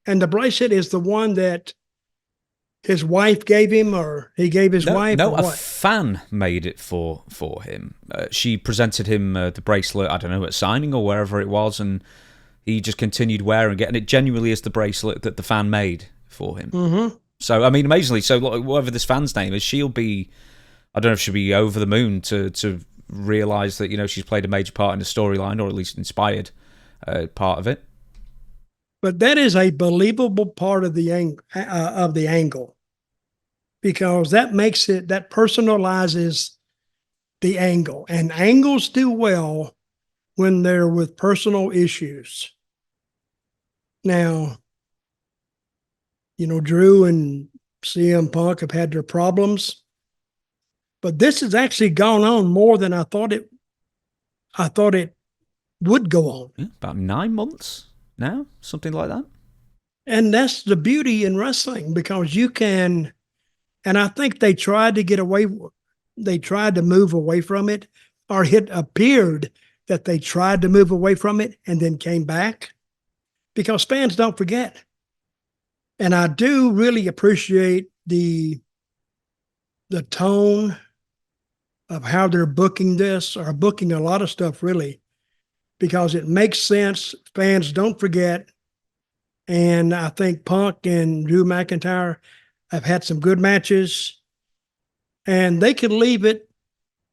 B: and the bracelet is the one that his wife gave him, or he gave his wife.
A: No,
B: or
A: a
B: what?
A: fan made it for him. She presented him the bracelet, I don't know, at signing or wherever it was, and he just continued wearing it, and it genuinely is the bracelet that the fan made for him.
B: Mm-hmm.
A: So, I mean, amazingly, so whatever this fan's name is, she'll be, I don't know if she'll be over the moon to realise that, she's played a major part in the storyline, or at least inspired part of it.
B: But that is a believable part of the angle, because that makes it, that personalizes the angle, and angles do well when they're with personal issues. Now, Drew and CM Punk have had their problems, but this has actually gone on more than I thought it would go on.
A: Yeah, about 9 months now, something like that.
B: And that's the beauty in wrestling, because you can, and I think they tried to move away from it, or it appeared that they tried to move away from it and then came back, because fans don't forget. And I do really appreciate the tone of how they're booking this, or booking a lot of stuff, really, because it makes sense. Fans don't forget. And I think Punk and Drew McIntyre have had some good matches, and they could leave it,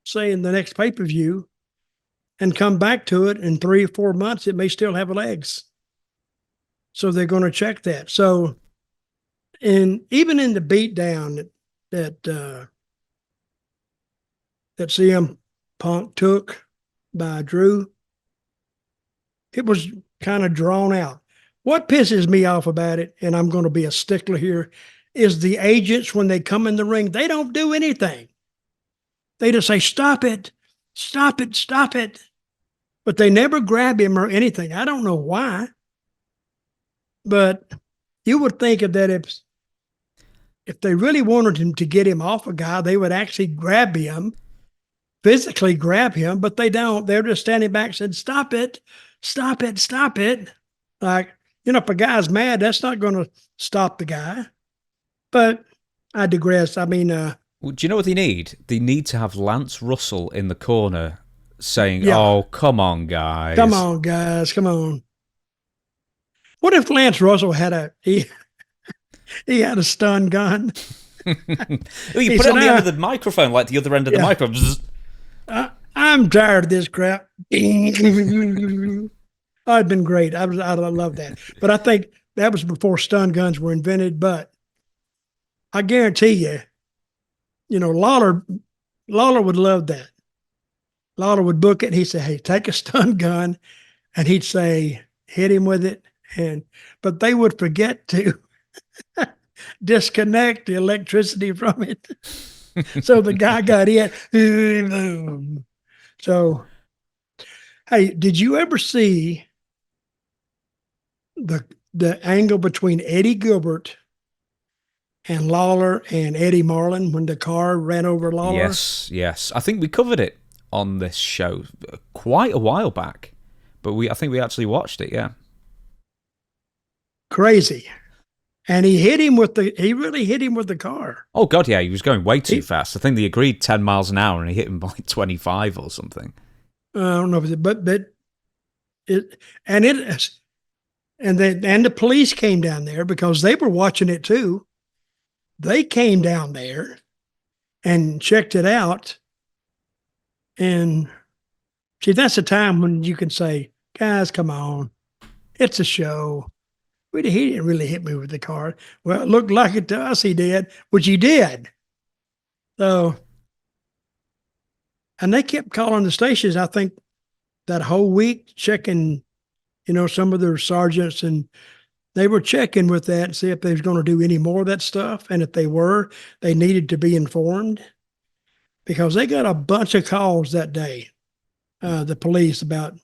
B: say, in the next pay-per-view and come back to it in 3 or 4 months. It may still have legs. So they're going to check that. So, and even in the beatdown that CM Punk took by Drew, it was kind of drawn out. What pisses me off about it, and I'm going to be a stickler here, is the agents, when they come in the ring, they don't do anything. They just say, stop it, stop it, stop it. But they never grab him or anything. I don't know why. But you would think of that if they really wanted him to get him off a guy, they would actually grab him, physically grab him, but they don't. They're just standing back saying, stop it, stop it, stop it. Like, if a guy's mad, that's not going to stop the guy. But I digress. I mean,
A: well, do you know what they need? They need to have Lance Russell in the corner saying,
B: yeah,
A: oh, come on, guys.
B: Come on, guys. Come on. What if Lance Russell had he had a stun gun?
A: You put it on the end of the microphone, like the other end of the microphone.
B: I'm tired of this crap. Oh, it'd been great. I love that. But I think that was before stun guns were invented. But I guarantee you, Lawler would love that. Lawler would book it. He'd say, hey, take a stun gun. And he'd say, hit him with it. But they would forget to disconnect the electricity from it. So the guy got hit. So, hey, did you ever see the angle between Eddie Gilbert and Lawler and Eddie Marlin when the car ran over Lawler?
A: Yes. I think we covered it on this show quite a while back, but I think we actually watched it, yeah.
B: Crazy. And he really hit him with the car.
A: Oh, God, yeah, he was going way too fast. I think they agreed 10 miles an hour and he hit him by like 25 or something.
B: I don't know if it, but the police came down there because they were watching it too. They came down there and checked it out. And see, that's the time when you can say, guys, come on. It's a show. He didn't really hit me with the car. Well, it looked like it to us he did, which he did. So, and they kept calling the stations, I think, that whole week, checking, some of their sergeants and They were checking with that and see if they was going to do any more of that stuff. And if they were, they needed to be informed because they got a bunch of calls that day, the police, about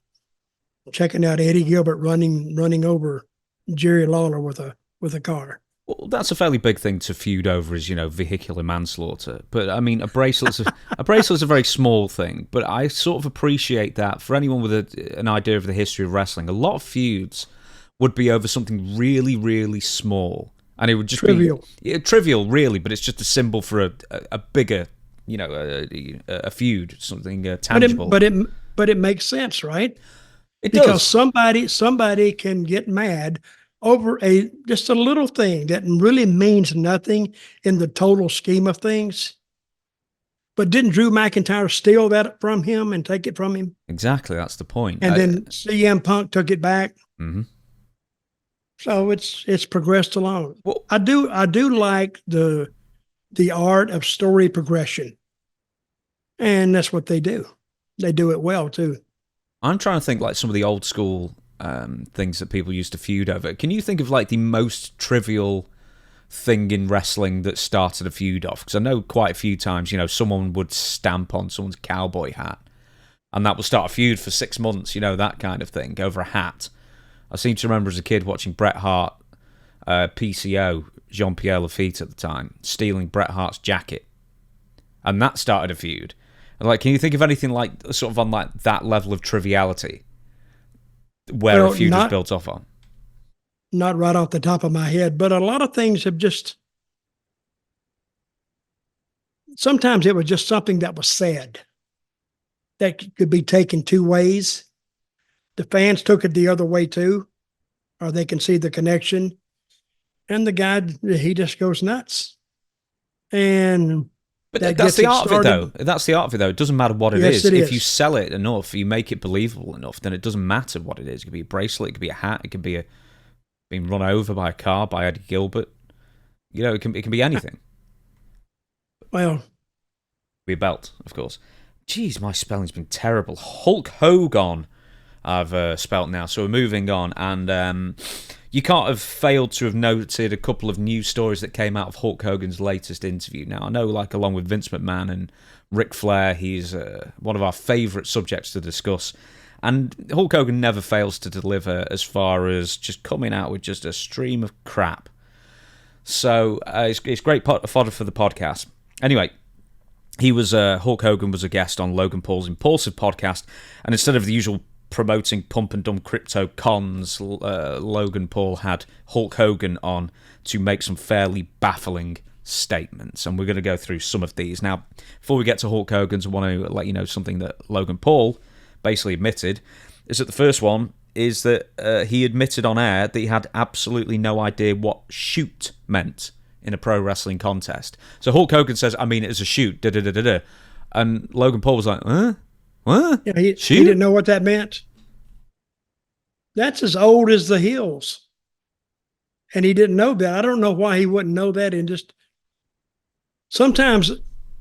B: checking out Eddie Gilbert running over Jerry Lawler with a car.
A: Well, that's a fairly big thing to feud over, is, vehicular manslaughter. But I mean, a bracelet's a very small thing. But I sort of appreciate that for anyone with an idea of the history of wrestling. A lot of feuds would be over something really, really small, and it would just be trivial, really. But it's just a symbol for a bigger, a feud, something tangible.
B: But it makes sense, right?
A: It
B: because
A: does.
B: somebody can get mad over just a little thing that really means nothing in the total scheme of things. But didn't Drew McIntyre steal that from him and take it from him?
A: Exactly, that's the point.
B: And then CM Punk took it back.
A: Mm-hmm.
B: So it's progressed along. Well, I do like the art of story progression, and that's what they do. They do it well too.
A: I'm trying to think like some of the old school things that people used to feud over. Can you think of like the most trivial thing in wrestling that started a feud off? Because I know quite a few times, someone would stamp on someone's cowboy hat, and that would start a feud for 6 months. That kind of thing over a hat. I seem to remember as a kid watching Bret Hart, PCO, Jean-Pierre Lafitte at the time, stealing Bret Hart's jacket. And that started a feud. And like, can you think of anything like sort of on like that level of triviality where a feud was built off on?
B: Not right off the top of my head, but a lot of things have just... Sometimes it was just something that was said that could be taken two ways. The fans took it the other way too, or they can see the connection. And the guy, he just goes nuts. And
A: but that's the art of it, though. That's the art of it, though. It doesn't matter what it is. If you sell it enough, you make it believable enough, then it doesn't matter what it is. It could be a bracelet, it could be a hat, it could be being run over by a car by Eddie Gilbert. It can be anything.
B: Well,
A: be a belt, of course. Jeez, my spelling's been terrible. Hulk Hogan. I've spelt now, so we're moving on, and you can't have failed to have noted a couple of news stories that came out of Hulk Hogan's latest interview. Now, I know, like, along with Vince McMahon and Ric Flair, he's one of our favourite subjects to discuss, and Hulk Hogan never fails to deliver as far as just coming out with just a stream of crap. So it's great fodder for the podcast. Anyway, Hulk Hogan was a guest on Logan Paul's Impaulsive podcast, and instead of the usual promoting pump and dump crypto cons, Logan Paul had Hulk Hogan on to make some fairly baffling statements, and we're going to go through some of these. Now, before we get to Hulk Hogan's, I want to let you know something that Logan Paul basically admitted, is that the first one is that he admitted on air that he had absolutely no idea what shoot meant in a pro wrestling contest. So Hulk Hogan says, I mean it as a shoot, da-da-da-da-da. And Logan Paul was like, huh? What?
B: Yeah, he didn't know what that meant. That's as old as the hills. And he didn't know that. I don't know why he wouldn't know that. And just sometimes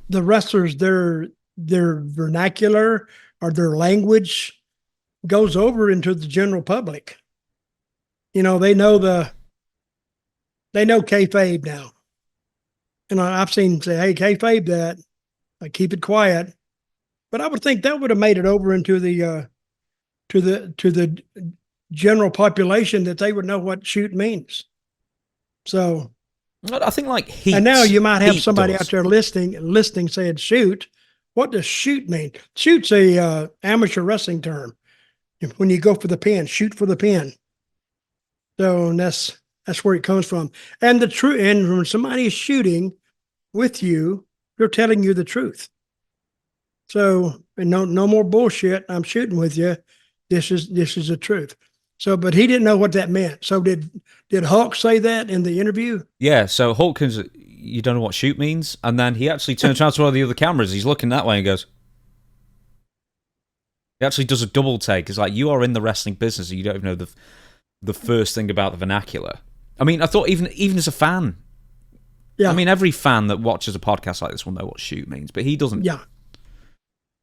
B: the wrestlers, their vernacular or their language goes over into the general public. They know kayfabe now. And I've seen them say, hey, kayfabe that. I keep it quiet. But I would think that would have made it over into the to the general population, that they would know what shoot means. So
A: I think like heat.
B: And now you might have somebody out there listening saying shoot. What does shoot mean? Shoot's a amateur wrestling term. When you go for the pin, shoot for the pin. So that's where it comes from. And and when somebody is shooting with you, they're telling you the truth. So, and no more bullshit. I'm shooting with you. This is the truth. So, but he didn't know what that meant. So did Hulk say that in the interview?
A: Yeah. So Hulk is, you don't know what shoot means, and then he actually turns around to one of the other cameras. He's looking that way and goes. He actually does a double take. It's like, you are in the wrestling business, and you don't even know the first thing about the vernacular. I mean, I thought even as a fan. Yeah. I mean, every fan that watches a podcast like this will know what shoot means, but he doesn't.
B: Yeah.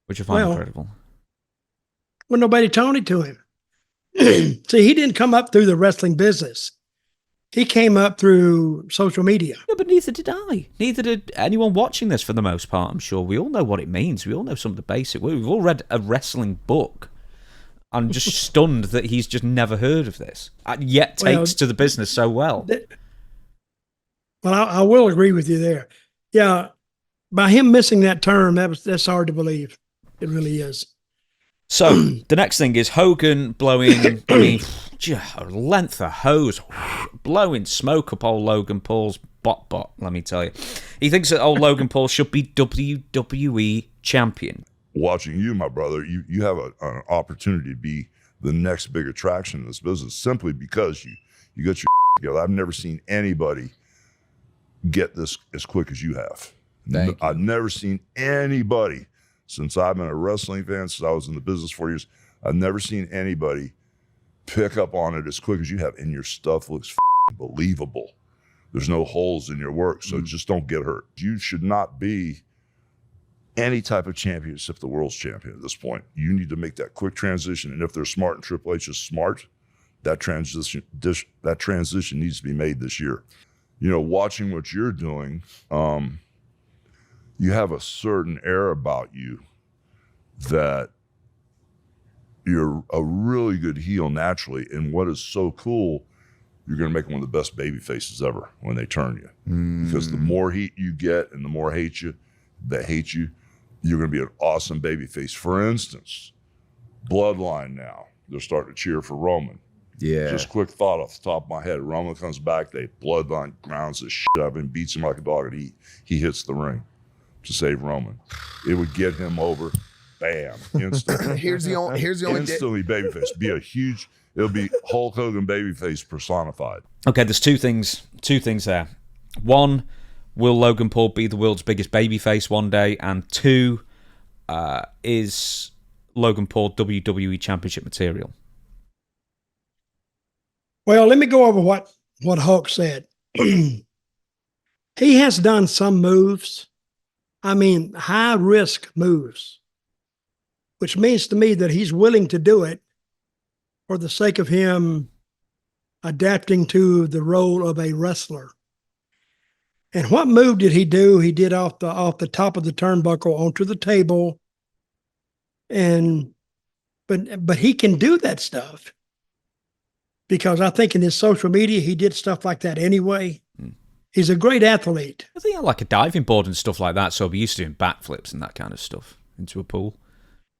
A: Which I find incredible.
B: Well, nobody told it to him. See, he didn't come up through the wrestling business. he came up through social media.
A: Yeah, but neither did I. Neither did anyone watching this for the most part, I'm sure. We all know what it means. We all know some of the basic. We've all read a wrestling book. I'm just stunned that he's just never heard of this, yet takes to the business so well.
B: Well, I will agree with you there. Yeah, by him missing that term, that's hard to believe. It really is.
A: So the next thing is Hogan blowing, a length of hose, blowing smoke up old Logan Paul's bot, let me tell you. He thinks that old Logan Paul should be WWE champion.
C: Watching you, my brother, you have an opportunity to be the next big attraction in this business simply because you got your together. I've never seen anybody get this as quick as you have. I've never seen anybody since I've been a wrestling fan, since I was in the business 4 years, I've never seen anybody pick up on it as quick as you have. And your stuff looks believable. There's no holes in your work, so just don't get hurt. You should not be any type of champion except the world's champion at this point. You need to make that quick transition, and if they're smart and Triple H is smart, that transition needs to be made this year. You know, watching what you're doing, you have a certain air about you that you're a really good heel naturally, and what is so cool, you're going to make one of the best baby faces ever when they turn you. Because the more heat you get and the more that hate you, you're going to be an awesome baby face. For instance, Bloodline now, they're starting to cheer for Roman.
D: Yeah.
C: Just quick thought off the top of my head. Roman comes back, they Bloodline grounds the shit out of him, beats him like a dog, and he hits the ring to save Roman. It would get him over, bam, instantly.
D: Here's the only
C: instantly babyface. It'll be Hulk Hogan babyface personified.
A: Okay, there's two things there. One, will Logan Paul be the world's biggest babyface one day? And two, is Logan Paul WWE Championship material?
B: Well, let me go over what Hulk said. He has done some moves. I mean, high-risk moves, which means to me that he's willing to do it for the sake of him adapting to the role of a wrestler. And what move did he do? He did off the top of the turnbuckle onto the table. But he can do that stuff because I think in his social media he did stuff like that anyway. He's a great athlete.
A: I think he had like a diving board and stuff like that, so he'll be used to doing backflips and that kind of stuff into a pool.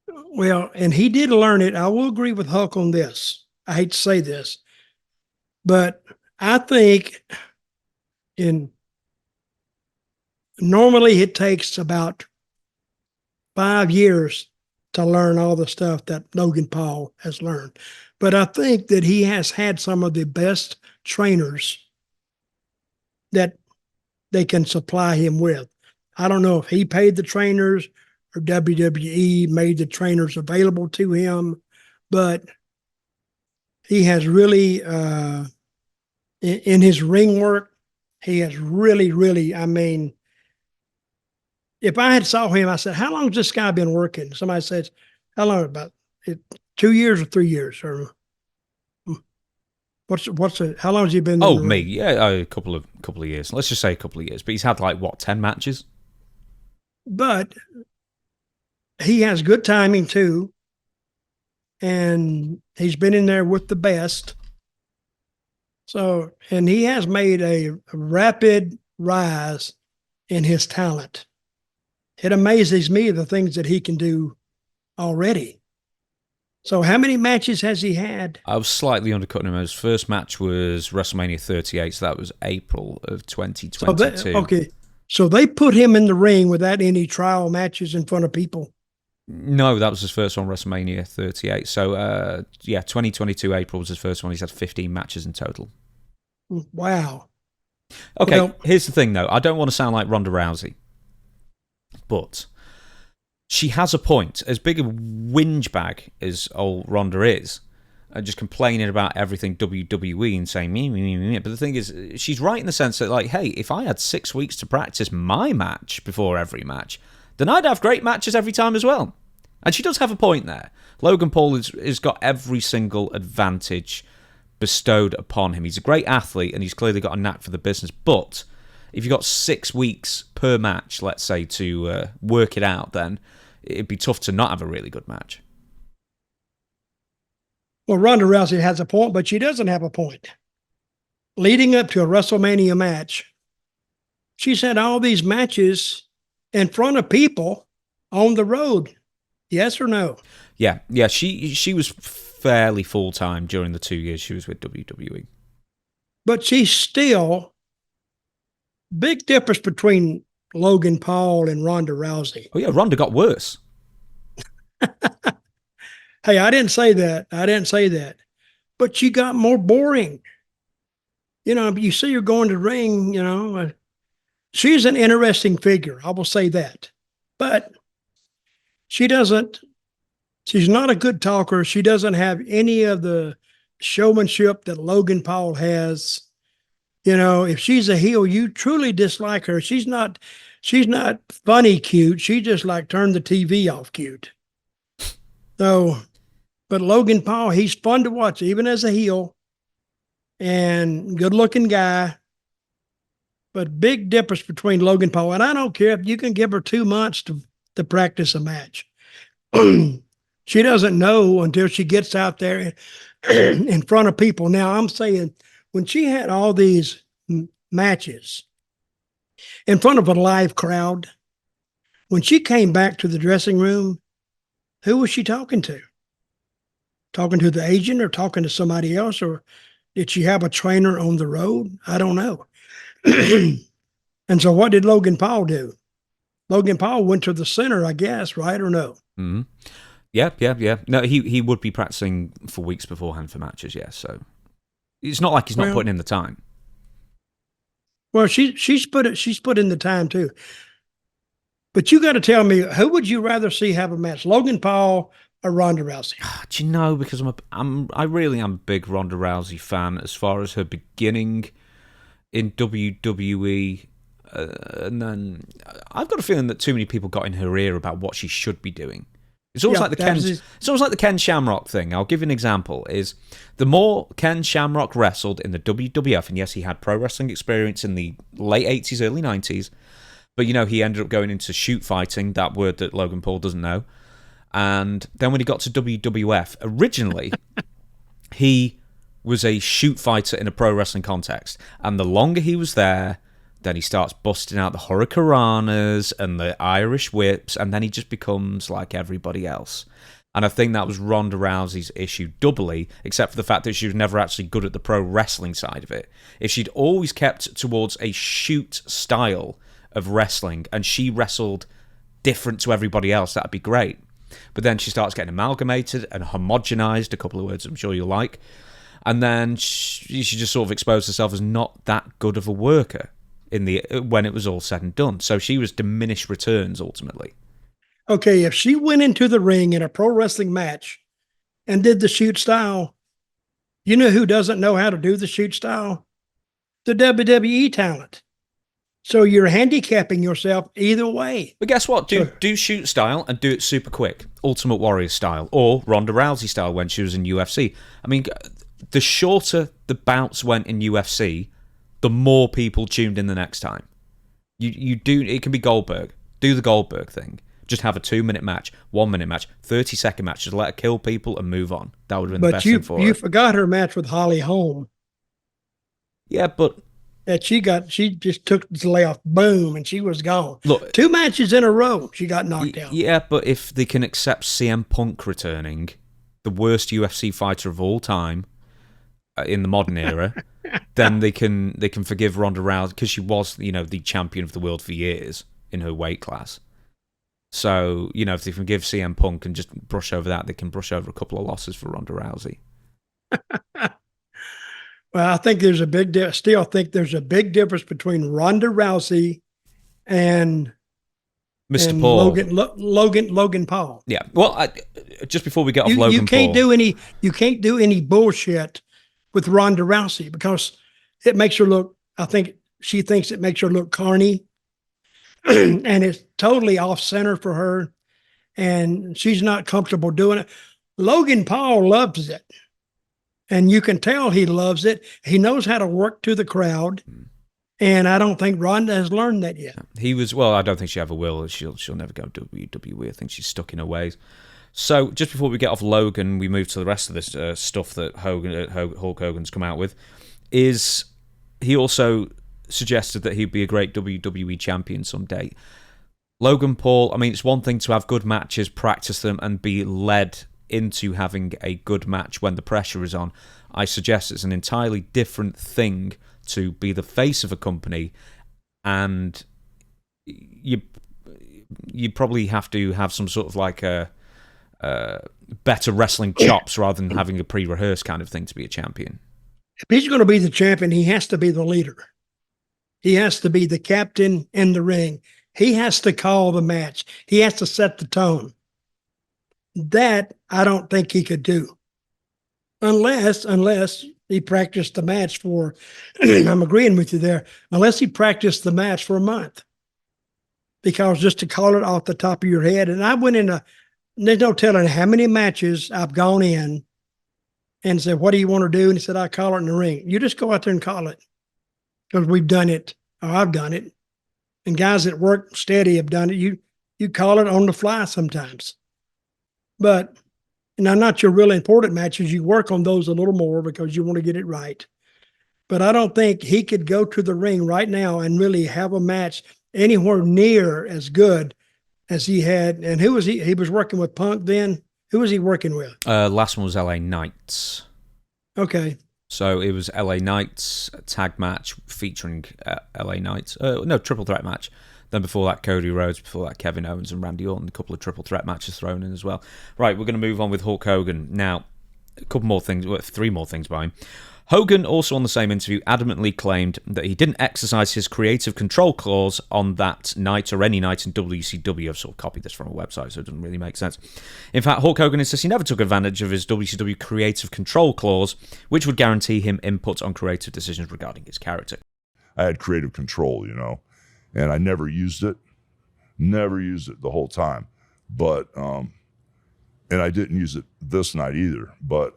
B: Well, and he did learn it. I will agree with Hulk on this. I hate to say this, but I think normally it takes about 5 years to learn all the stuff that Logan Paul has learned. But I think that he has had some of the best trainers that they can supply him with. I don't know if he paid the trainers or WWE made the trainers available to him, but he has really, in his ring work, he has really, I mean, if I had saw him, I said, how long has this guy been working? Somebody says, how long? About 2 years or 3 years? Or how long has he been?
A: Oh, me? Yeah, a couple of years. Let's just say a couple of years. But he's had 10 matches?
B: But he has good timing too. And he's been in there with the best. So, and he has made a rapid rise in his talent. It amazes me the things that he can do already. So how many matches has he had?
A: I was slightly undercutting him. His first match was WrestleMania 38, so that was April of 2022.
B: So they put him in the ring without any trial matches in front of people?
A: No, that was his first one, WrestleMania 38. So, 2022 April was his first one. He's had 15 matches in total.
B: Wow.
A: Okay, here's the thing, though. I don't want to sound like Ronda Rousey, but she has a point. As big a whinge bag as old Ronda is, just complaining about everything WWE and saying me. But the thing is, she's right in the sense that, hey, if I had 6 weeks to practice my match before every match, then I'd have great matches every time as well. And she does have a point there. Logan Paul has got every single advantage bestowed upon him. He's a great athlete and he's clearly got a knack for the business, but if you've got 6 weeks per match, let's say, to work it out, then it'd be tough to not have a really good match.
B: Well, Ronda Rousey has a point, but she doesn't have a point. Leading up to a WrestleMania match, she's had all these matches in front of people on the road. Yes or no?
A: Yeah. She was fairly full-time during the 2 years she was with WWE.
B: But she's still big difference between Logan Paul and Ronda Rousey.
A: Oh, yeah, Ronda got worse.
B: Hey, I didn't say that. But she got more boring. You know, you see her going to ring, you know. She's an interesting figure. I will say that. But she's not a good talker. She doesn't have any of the showmanship that Logan Paul has. You know, if she's a heel, you truly dislike her. She's not funny cute. She just like turned the TV off cute. So, but Logan Paul, he's fun to watch, even as a heel, and good looking guy. But big difference between Logan Paul, and I don't care if you can give her 2 months to practice a match. She doesn't know until she gets out there in front of people. Now, I'm saying when she had all these matches in front of a live crowd, when she came back to the dressing room, who was she talking to? Talking to the agent or talking to somebody else? Or did she have a trainer on the road? I don't know. And so what did Logan Paul do? Logan Paul went to the center, I guess, right or no?
A: Mm-hmm. Yeah. No, he would be practicing for weeks beforehand for matches, yes. So it's not like he's not putting in the time.
B: Well, she's put in the time too. But you got to tell me, who would you rather see have a match, Logan Paul or Ronda Rousey?
A: Do you know? Because I really am a big Ronda Rousey fan as far as her beginning in WWE, and then I've got a feeling that too many people got in her ear about what she should be doing. It's almost like the Ken Shamrock thing. I'll give you an example. Is the more Ken Shamrock wrestled in the WWF, and yes, he had pro wrestling experience in the late 80s, early 90s, but you know, he ended up going into shoot fighting, that word that Logan Paul doesn't know. And then when he got to WWF, originally, he was a shoot fighter in a pro wrestling context. And the longer he was there, then he starts busting out the hurricanranas and the Irish whips, and then he just becomes like everybody else. And I think that was Ronda Rousey's issue doubly, except for the fact that she was never actually good at the pro wrestling side of it. If she'd always kept towards a shoot style of wrestling, and she wrestled different to everybody else, that'd be great. But then she starts getting amalgamated and homogenized, a couple of words I'm sure you'll like. And then she just sort of exposed herself as not that good of a worker when it was all said and done. So she was diminished returns ultimately.
B: Okay, if she went into the ring in a pro wrestling match and did the shoot style, you know who doesn't know how to do the shoot style? The WWE talent. So you're handicapping yourself either way.
A: But guess what? Do shoot style and do it super quick. Ultimate Warrior style or Ronda Rousey style when she was in UFC. I mean, the shorter the bouts went in UFC, the more people tuned in the next time. It can be Goldberg. Do the Goldberg thing. Just have a 2-minute match, 1-minute match, 30-second match. Just let her kill people and move on. That would have been the best thing for her. But
B: you forgot her match with Holly Holm.
A: Yeah, but
B: that she just took the layoff, boom, and she was gone.
A: Look,
B: 2 matches in a row, she got knocked out.
A: Yeah, but if they can accept CM Punk returning, the worst UFC fighter of all time in the modern era, then they can forgive Ronda Rousey because she was, the champion of the world for years in her weight class. So, if they forgive CM Punk and just brush over that, they can brush over a couple of losses for Ronda Rousey.
B: Well, I think there's a big difference between Ronda Rousey and
A: Mr. Paul,
B: Logan Paul.
A: Yeah. Well, just before we get off Logan Paul,
B: you can't do any bullshit with Ronda Rousey because it makes her look. I think she thinks it makes her look carny, and it's totally off center for her, and she's not comfortable doing it. Logan Paul loves it. And you can tell he loves it. He knows how to work to the crowd. And I don't think Ronda has learned that yet.
A: He was, well, I don't think she ever will. She'll never go WWE. I think she's stuck in her ways. So just before we get off Logan, we move to the rest of this stuff that Hulk Hogan's come out with. Is he also suggested that he'd be a great WWE champion someday? Logan Paul, I mean, it's one thing to have good matches, practice them, and be led into having a good match when the pressure is on. I suggest it's an entirely different thing to be the face of a company, and you probably have to have some sort of like a better wrestling chops rather than having a pre-rehearsed kind of thing to be a champion.
B: If he's going to be the champion, he has to be the leader. He has to be the captain in the ring. He has to call the match. He has to set the tone. That I don't think he could do. Unless he practiced the match for, I'm agreeing with you there, unless he practiced the match for a month. Because just to call it off the top of your head, and I went in there's no telling how many matches I've gone in and said, what do you want to do? And he said, I call it in the ring. You just go out there and call it. Because we've done it, or I've done it. And guys that work steady have done it. You call it on the fly sometimes. But now, not your really important matches. You work on those a little more because you want to get it right. But I don't think he could go to the ring right now and really have a match anywhere near as good as he had. And who was he? He was working with Punk then. Who was he working with?
A: Last one was LA Knights.
B: Okay.
A: So it was LA Knights, a tag match featuring LA Knights. No, triple threat match. Then before that, Cody Rhodes. Before that, Kevin Owens and Randy Orton. A couple of triple threat matches thrown in as well. Right, we're going to move on with Hulk Hogan. Now, a couple more things, well, 3 more things by him. Hogan also on the same interview adamantly claimed that he didn't exercise his creative control clause on that night or any night in WCW. I've sort of copied this from a website, so it doesn't really make sense. In fact, Hulk Hogan insists he never took advantage of his WCW creative control clause, which would guarantee him input on creative decisions regarding his character.
C: I had creative control, and I never used it the whole time. But, and I didn't use it this night either. But,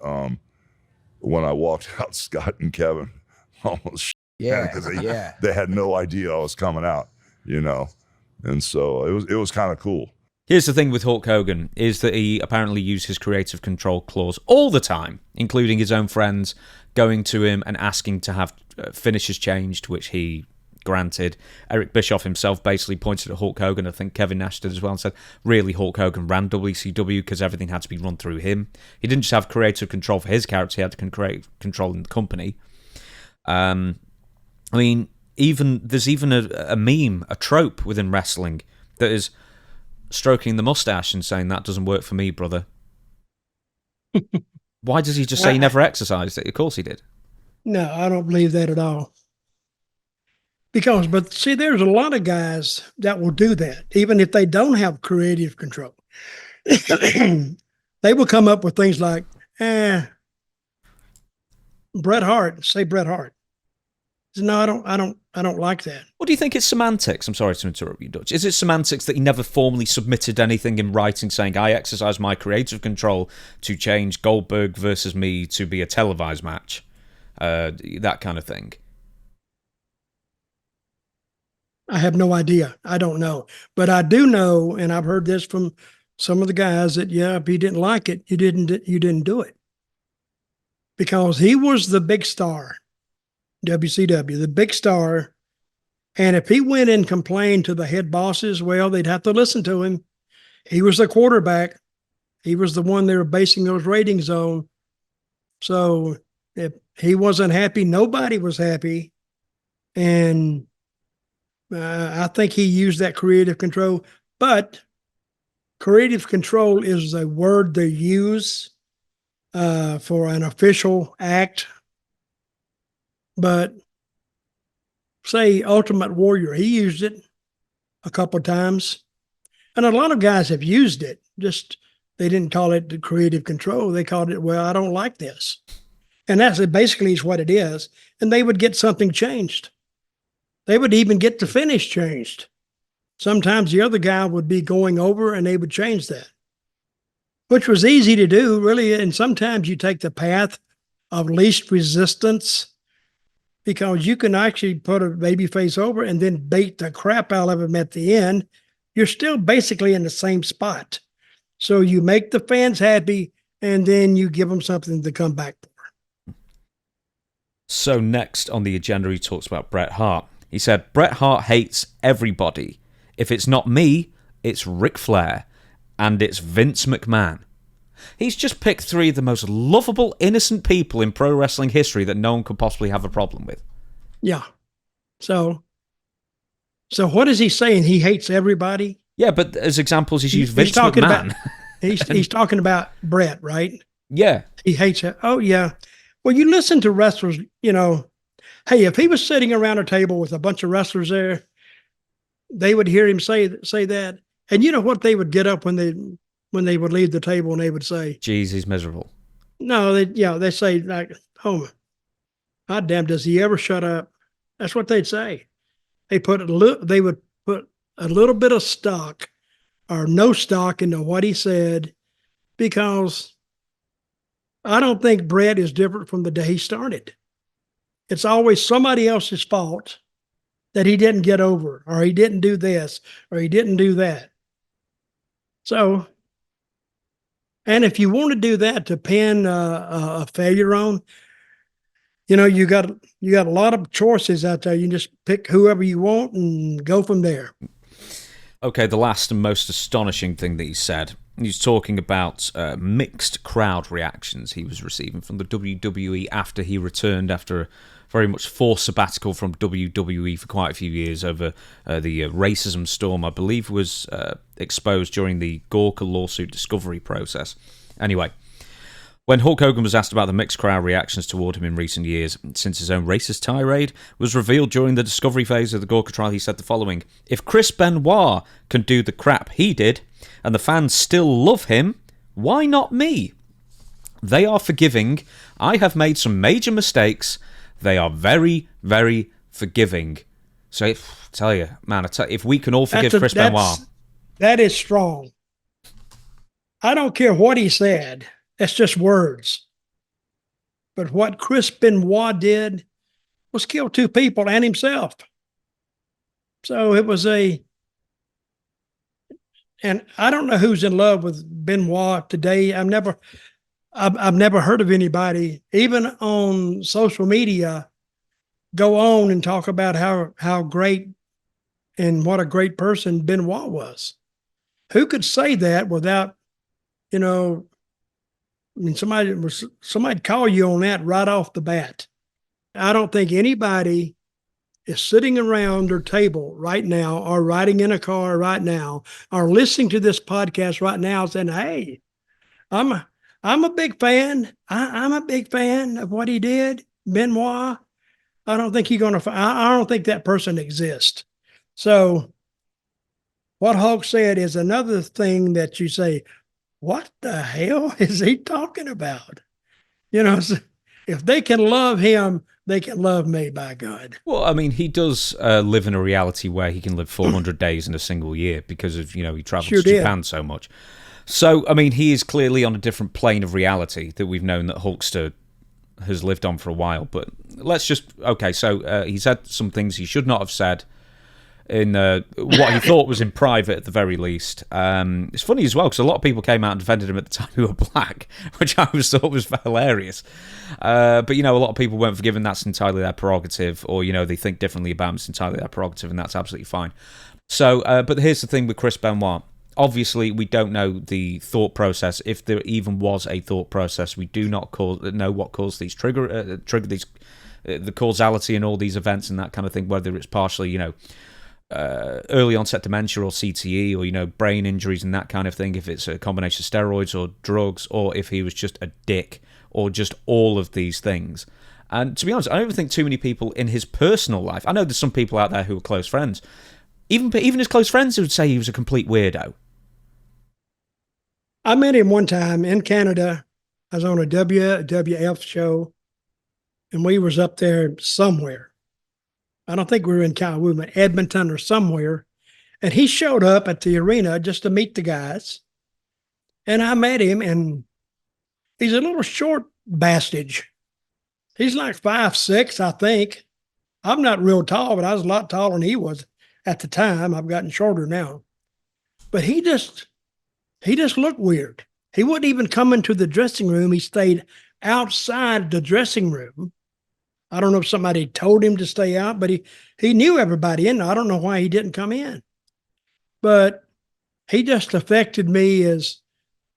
C: when I walked out, Scott and Kevin almost because they had no idea I was coming out, and so it was kind of cool.
A: Here's the thing with Hulk Hogan, is that he apparently used his creative control clause all the time, including his own friends going to him and asking to have finishes changed, which he granted. Eric Bischoff himself basically pointed at Hulk Hogan. I think Kevin Nash did as well, and said, really, Hulk Hogan ran WCW because everything had to be run through him. He didn't just have creative control for his character, he had creative control in the company. I mean, there's even a meme, a trope within wrestling that is stroking the mustache and saying, that doesn't work for me, brother. Why does he just say he never exercised it? Of course he did.
B: No, I don't believe that at all. But see, there's a lot of guys that will do that, even if they don't have creative control. They will come up with things like, Bret Hart. Say Bret Hart. No, I don't like that.
A: What do you think it's semantics? I'm sorry to interrupt you, Dutch. Is it semantics that he never formally submitted anything in writing saying, I exercise my creative control to change Goldberg versus me to be a televised match? That kind of thing.
B: I have no idea. I don't know. But I do know, and I've heard this from some of the guys, that, if you didn't like it, you didn't do it. Because he was the big star, WCW, the big star. And if he went and complained to the head bosses, well, they'd have to listen to him. He was the quarterback. He was the one they were basing those ratings on. So if he wasn't happy, nobody was happy. And I think he used that creative control, but creative control is a word they use for an official act. But say Ultimate Warrior, he used it a couple of times. And a lot of guys have used it, just they didn't call it the creative control. They called it, well, I don't like this. And that's basically is what it is. And they would get something changed. They would even get the finish changed. Sometimes the other guy would be going over and they would change that, which was easy to do, really. And sometimes you take the path of least resistance, because you can actually put a baby face over and then bait the crap out of him at the end. You're still basically in the same spot. So you make the fans happy, and then you give them something to come back for.
A: So next on the agenda, he talks about Bret Hart. He said, Bret Hart hates everybody. If it's not me, it's Ric Flair, and it's Vince McMahon. He's just picked three of the most lovable, innocent people in pro wrestling history that no one could possibly have a problem with.
B: Yeah. So what is he saying? He hates everybody?
A: Yeah, but as examples, he's used Vince
B: talking
A: McMahon.
B: He's talking about Brett, right?
A: Yeah.
B: He hates it. Oh, yeah. Well, you listen to wrestlers, hey, if he was sitting around a table with a bunch of wrestlers there, they would hear him say that. And you know what they would get up when they would leave the table, and they would say,
A: "Geez, he's miserable."
B: No, they say, like, "Oh, God damn, does he ever shut up?" That's what they'd say. They would put a little bit of stock or no stock into what he said, because I don't think Brett is different from the day he started. It's always somebody else's fault that he didn't get over, or he didn't do this, or he didn't do that. So, and if you want to do that to pin a failure on, you got a lot of choices out there. You can just pick whoever you want and go from there.
A: Okay, the last and most astonishing thing that he said, he's talking about mixed crowd reactions he was receiving from the WWE after he returned after a very much forced sabbatical from WWE for quite a few years over the racism storm, I believe, was exposed during the Gawker lawsuit discovery process. Anyway, when Hulk Hogan was asked about the mixed crowd reactions toward him in recent years, since his own racist tirade was revealed during the discovery phase of the Gawker trial, he said the following: "If Chris Benoit can do the crap he did, and the fans still love him, why not me? They are forgiving. I have made some major mistakes. They are very, very forgiving." So, if we can all forgive Chris Benoit.
B: That is strong. I don't care what he said. That's just words. But what Chris Benoit did was kill two people and himself. So it was and I don't know who's in love with Benoit today. I've never heard of anybody, even on social media, go on and talk about how great and what a great person Benoit was. Who could say that without, somebody'd call you on that right off the bat. I don't think anybody is sitting around their table right now, or riding in a car right now, or listening to this podcast right now saying, "Hey, I'm a big fan. I'm a big fan of what he did, Benoit." I don't think I don't think that person exists. So what Hulk said is another thing that you say, what the hell is he talking about? If they can love him, they can love me, by God.
A: Well, I mean, he does live in a reality where he can live 400 days in a single year because of, he travels to Japan so much. So, I mean, he is clearly on a different plane of reality that we've known that Hulkster has lived on for a while. But let's just, so he said some things he should not have said in what he thought was in private at the very least. It's funny as well because a lot of people came out and defended him at the time who were black, which I always thought was hilarious. But, a lot of people weren't forgiven. That's entirely their prerogative, or, they think differently about him. It's entirely their prerogative, and that's absolutely fine. So, but here's the thing with Chris Benoit. Obviously, we don't know the thought process, if there even was a thought process. We do not know what caused these trigger these the causality in all these events and that kind of thing, whether it's partially, early onset dementia or CTE or, brain injuries and that kind of thing, if it's a combination of steroids or drugs, or if he was just a dick, or just all of these things. And to be honest, I don't think too many people in his personal life, I know there's some people out there who are close friends, even his close friends would say he was a complete weirdo.
B: I met him one time in Canada. I was on a WWF show, and we was up there somewhere. I don't think we were in Canada. We were in Edmonton or somewhere. And he showed up at the arena just to meet the guys. And I met him, and he's a little short bastard. He's like 5'6", I think. I'm not real tall, but I was a lot taller than he was at the time. I've gotten shorter now. But he just looked weird. He wouldn't even come into the dressing room. He stayed outside the dressing room. I don't know if somebody told him to stay out, but he knew everybody in there. I don't know why he didn't come in. But he just affected me as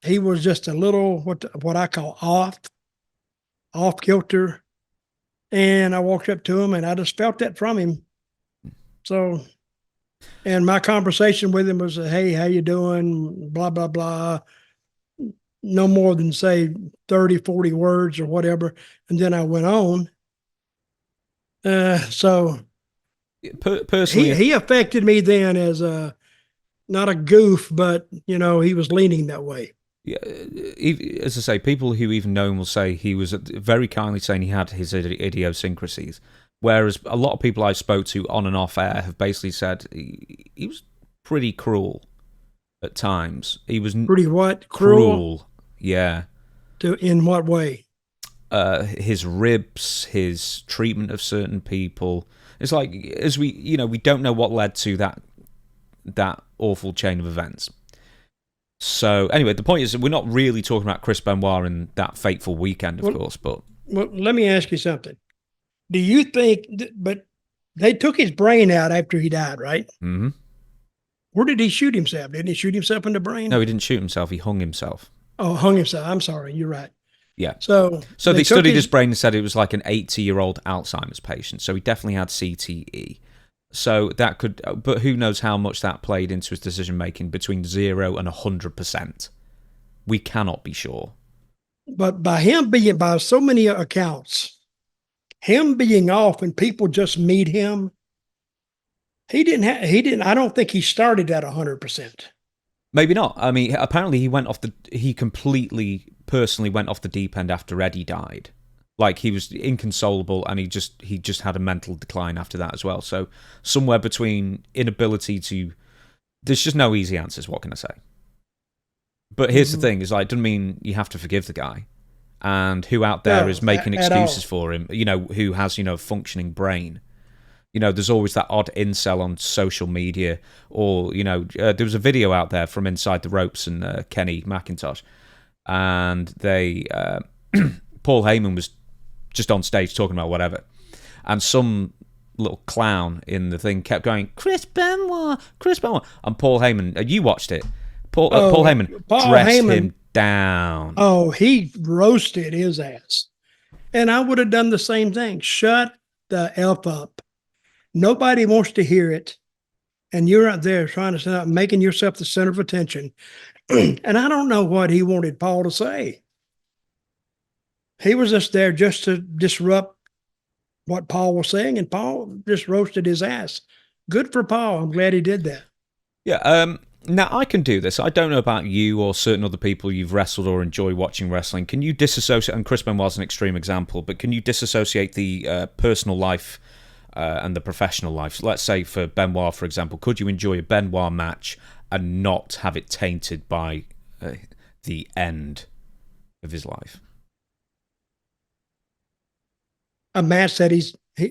B: he was just a little, what I call off kilter. And I walked up to him and I just felt that from him. So, and my conversation with him was, hey, how you doing? Blah, blah, blah. No more than say 30, 40 words or whatever. And then I went on. So
A: personally,
B: he affected me then as not a goof, but he was leaning that way.
A: Yeah, as I say, people who even know him will say he was very kindly saying he had his idiosyncrasies, whereas a lot of people I spoke to on and off air have basically said he was pretty cruel at times. He was
B: pretty what?
A: Cruel. Yeah.
B: In what way?
A: His ribs, his treatment of certain people. It's like, as we don't know what led to that awful chain of events. So anyway, the point is that we're not really talking about Chris Benoit and that fateful weekend, of course. But
B: let me ask you something. Do you think? But they took his brain out after he died, right?
A: Mm-hmm.
B: Where did he shoot himself? Didn't he shoot himself in the brain?
A: No, he didn't shoot himself. He hung himself.
B: Oh, hung himself. I'm sorry. You're right.
A: Yeah.
B: So
A: they studied his brain and said it was like an 80-year-old Alzheimer's patient. So he definitely had CTE. So that could, but who knows how much that played into his decision making between 0 and 100%. We cannot be sure.
B: But by so many accounts, him being off and people just meet him, he didn't. I don't think he started at 100%.
A: Maybe not. I mean, apparently he completely personally went off the deep end after Eddie died. Like, he was inconsolable, and he just had a mental decline after that as well. So somewhere between inability to, there's just no easy answers. What can I say? But here's the thing: is like, doesn't mean you have to forgive the guy. And who out there is making excuses for him? Who has a functioning brain? There's always that odd incel on social media, or there was a video out there from Inside the Ropes and Kenny McIntosh, and they Paul Heyman was just on stage talking about whatever, and some little clown in the thing kept going, Chris Benoit, and Paul Heyman, you watched it, Paul Heyman dressed him down.
B: Oh, he roasted his ass. And I would have done the same thing. Shut the F up. Nobody wants to hear it, and you're out there trying to stop making yourself the center of attention. And I don't know what he wanted Paul to say. He was just there just to disrupt what Paul was saying, and Paul just roasted his ass. Good for Paul. I'm glad he did that.
A: Yeah. Now, I can do this. I don't know about you or certain other people you've wrestled or enjoy watching wrestling. Can you disassociate, and Chris Benoit's an extreme example, but can you disassociate the personal life and the professional life? Let's say for Benoit, for example, could you enjoy a Benoit match and not have it tainted by the end of his life?
B: A match that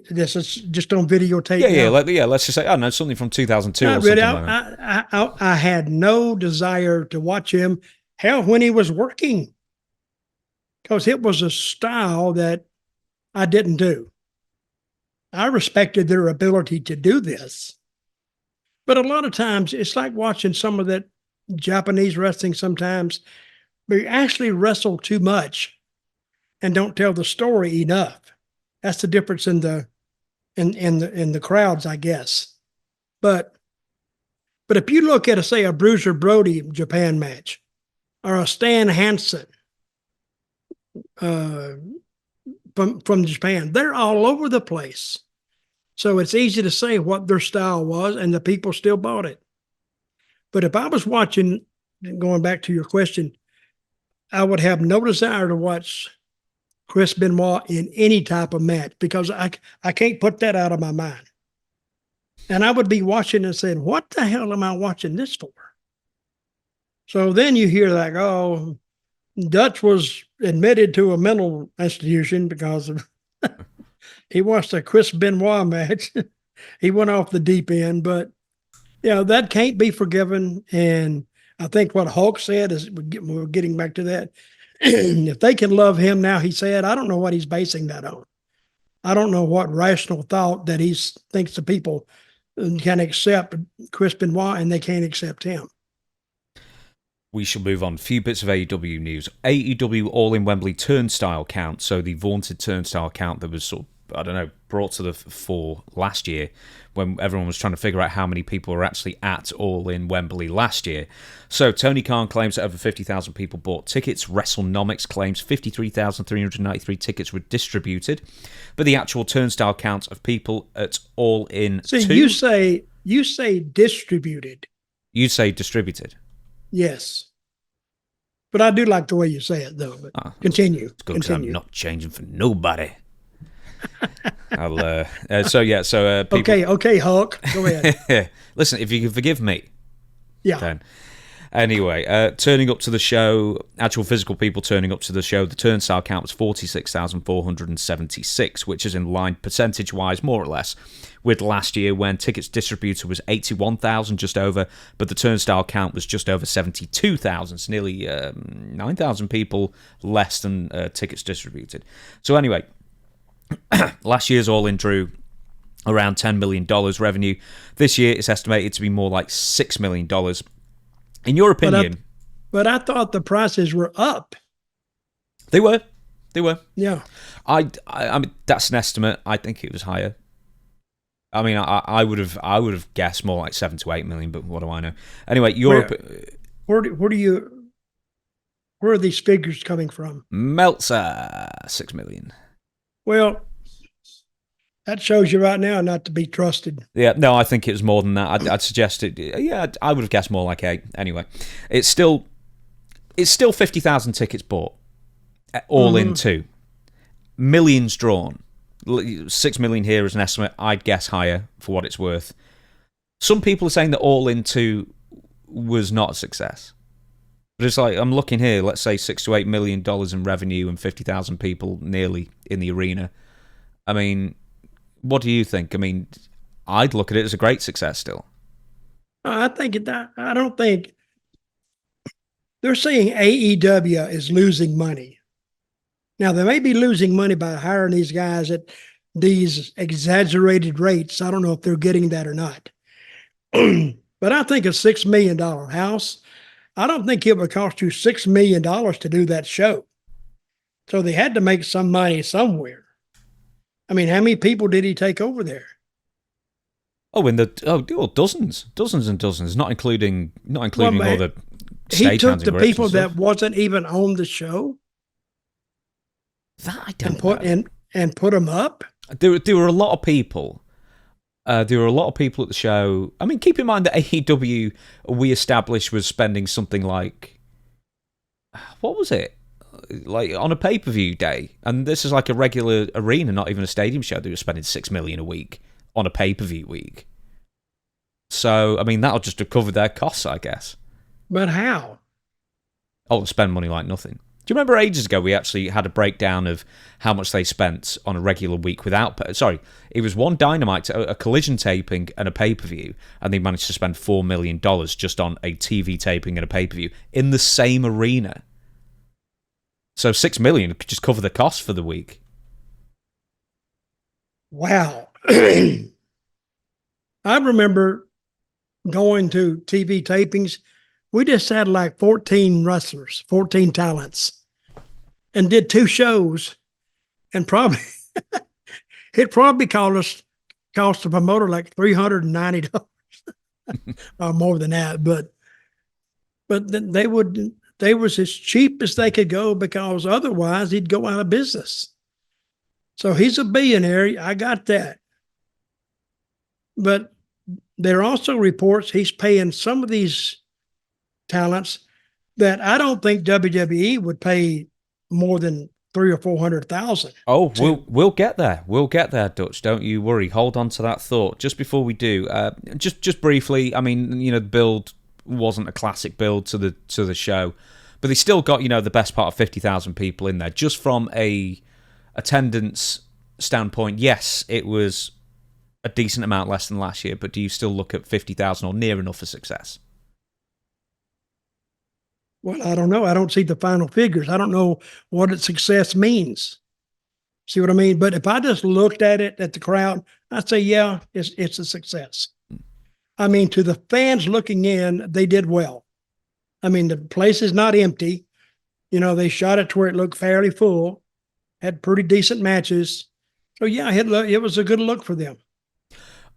B: this is just on videotape.
A: Yeah. Let's just say, I don't know, something from 2002
B: Not
A: or
B: really.
A: something like that.
B: I had no desire to watch him. Hell, when he was working, because it was a style that I didn't do. I respected their ability to do this, but a lot of times it's like watching some of that Japanese wrestling. Sometimes they actually wrestle too much and don't tell the story enough. That's the difference in the crowds, I guess. But if you look at say a Bruiser Brody Japan match or a Stan Hansen from Japan, they're all over the place. So it's easy to say what their style was, and the people still bought it. But if I was watching, going back to your question, I would have no desire to watch Chris Benoit in any type of match, because I can't put that out of my mind. And I would be watching and saying, what the hell am I watching this for? So then you hear like, oh, Dutch was admitted to a mental institution because of he watched a Chris Benoit match. He went off the deep end, but that can't be forgiven. And I think what Hulk said is, we're getting back to that. If they can love him now, he said, I don't know what he's basing that on. I don't know what rational thought that he thinks the people can accept Chris Benoit and they can't accept him.
A: We shall move on. A few bits of AEW news. AEW All in Wembley turnstile count. So the vaunted turnstile count that was sort of, I don't know, brought to the fore last year when everyone was trying to figure out how many people were actually at All in Wembley last year. So Tony Khan claims that over 50,000 people bought tickets. WrestleNomics claims 53,393 tickets were distributed. But the actual turnstile count of people at All in...
B: See, you say distributed.
A: You say distributed.
B: Yes. But I do like the way you say it, though. But continue.
A: It's good because I'm not changing for nobody. I'll, people...
B: Okay, Hulk. Go ahead.
A: Listen, if you can forgive me.
B: Yeah.
A: Then. Anyway, turning up to the show, actual physical people turning up to the show, the turnstile count was 46,476, which is in line percentage-wise, more or less, with last year when tickets distributed was 81,000, just over, but the turnstile count was just over 72,000, so nearly 9,000 people less than tickets distributed. So anyway, last year's All-In drew around $10 million revenue. This year it's estimated to be more like $6 million. In your opinion...
B: But I thought the prices were up.
A: They were.
B: Yeah.
A: I mean, that's an estimate. I think it was higher. I mean, I would have guessed more like 7 to 8 million, but what do I know? Anyway,
B: where are these figures coming from?
A: Meltzer, 6 million.
B: Well, that shows you right now not to be trusted.
A: Yeah, no, I think it was more than that. I'd suggest it. Yeah, I would have guessed more like 8. Anyway, it's still 50,000 tickets bought, all in two. Millions drawn. 6 million here is an estimate. I'd guess higher for what it's worth. Some people are saying that All In 2 was not a success. But it's like, I'm looking here, let's say $6 to $8 million in revenue and 50,000 people nearly in the arena. I mean, what do you think? I mean, I'd look at it as a great success still.
B: I don't think they're saying AEW is losing money. Now, they may be losing money by hiring these guys at these exaggerated rates. I don't know if they're getting that or not. But I think a $6 million house, I don't think it would cost you $6 million to do that show. So they had to make some money somewhere. I mean, how many people did he take over there?
A: Dozens and dozens, not including all the stagehands.
B: He took the people that wasn't even on the show.
A: That I don't know.
B: And put them up.
A: There were a lot of people. There were a lot of people at the show. I mean, keep in mind that AEW we established was spending something like, what was it? Like on a pay-per-view day, and this is like a regular arena, not even a stadium show. They were spending $6 million a week on a pay-per-view week. So, I mean, that'll just have covered their costs, I guess.
B: But how?
A: Oh, spend money like nothing. Do you remember ages ago we actually had a breakdown of how much they spent on a regular week without... Sorry, it was one Dynamite, a Collision taping and a pay-per-view, and they managed to spend $4 million just on a TV taping and a pay-per-view in the same arena. So $6 million could just cover the cost for the week.
B: Wow. I remember going to TV tapings. We just had like 14 wrestlers, 14 talents, and did 2 shows, and probably it probably cost the promoter like $390 or more than that. But they was as cheap as they could go, because otherwise he'd go out of business. So he's a billionaire. I got that. But there are also reports he's paying some of these talents that I don't think WWE would pay more than $300,000 or $400,000.
A: Oh, we'll get there. We'll get there, Dutch. Don't you worry. Hold on to that thought. Just before we do, just briefly. I mean, the build wasn't a classic build to the show, but they still got the best part of 50,000 people in there just from a attendance standpoint, yes, it was a decent amount less than last year, but do you still look at 50,000 or near enough for success?
B: Well, I don't know. I don't see the final figures. I don't know what its success means. See what I mean? But if I just looked at it, at the crowd, I'd say, yeah, it's a success. I mean, to the fans looking in, they did well. I mean, the place is not empty. You know, they shot it to where it looked fairly full, had pretty decent matches. So, yeah, it was a good look for them.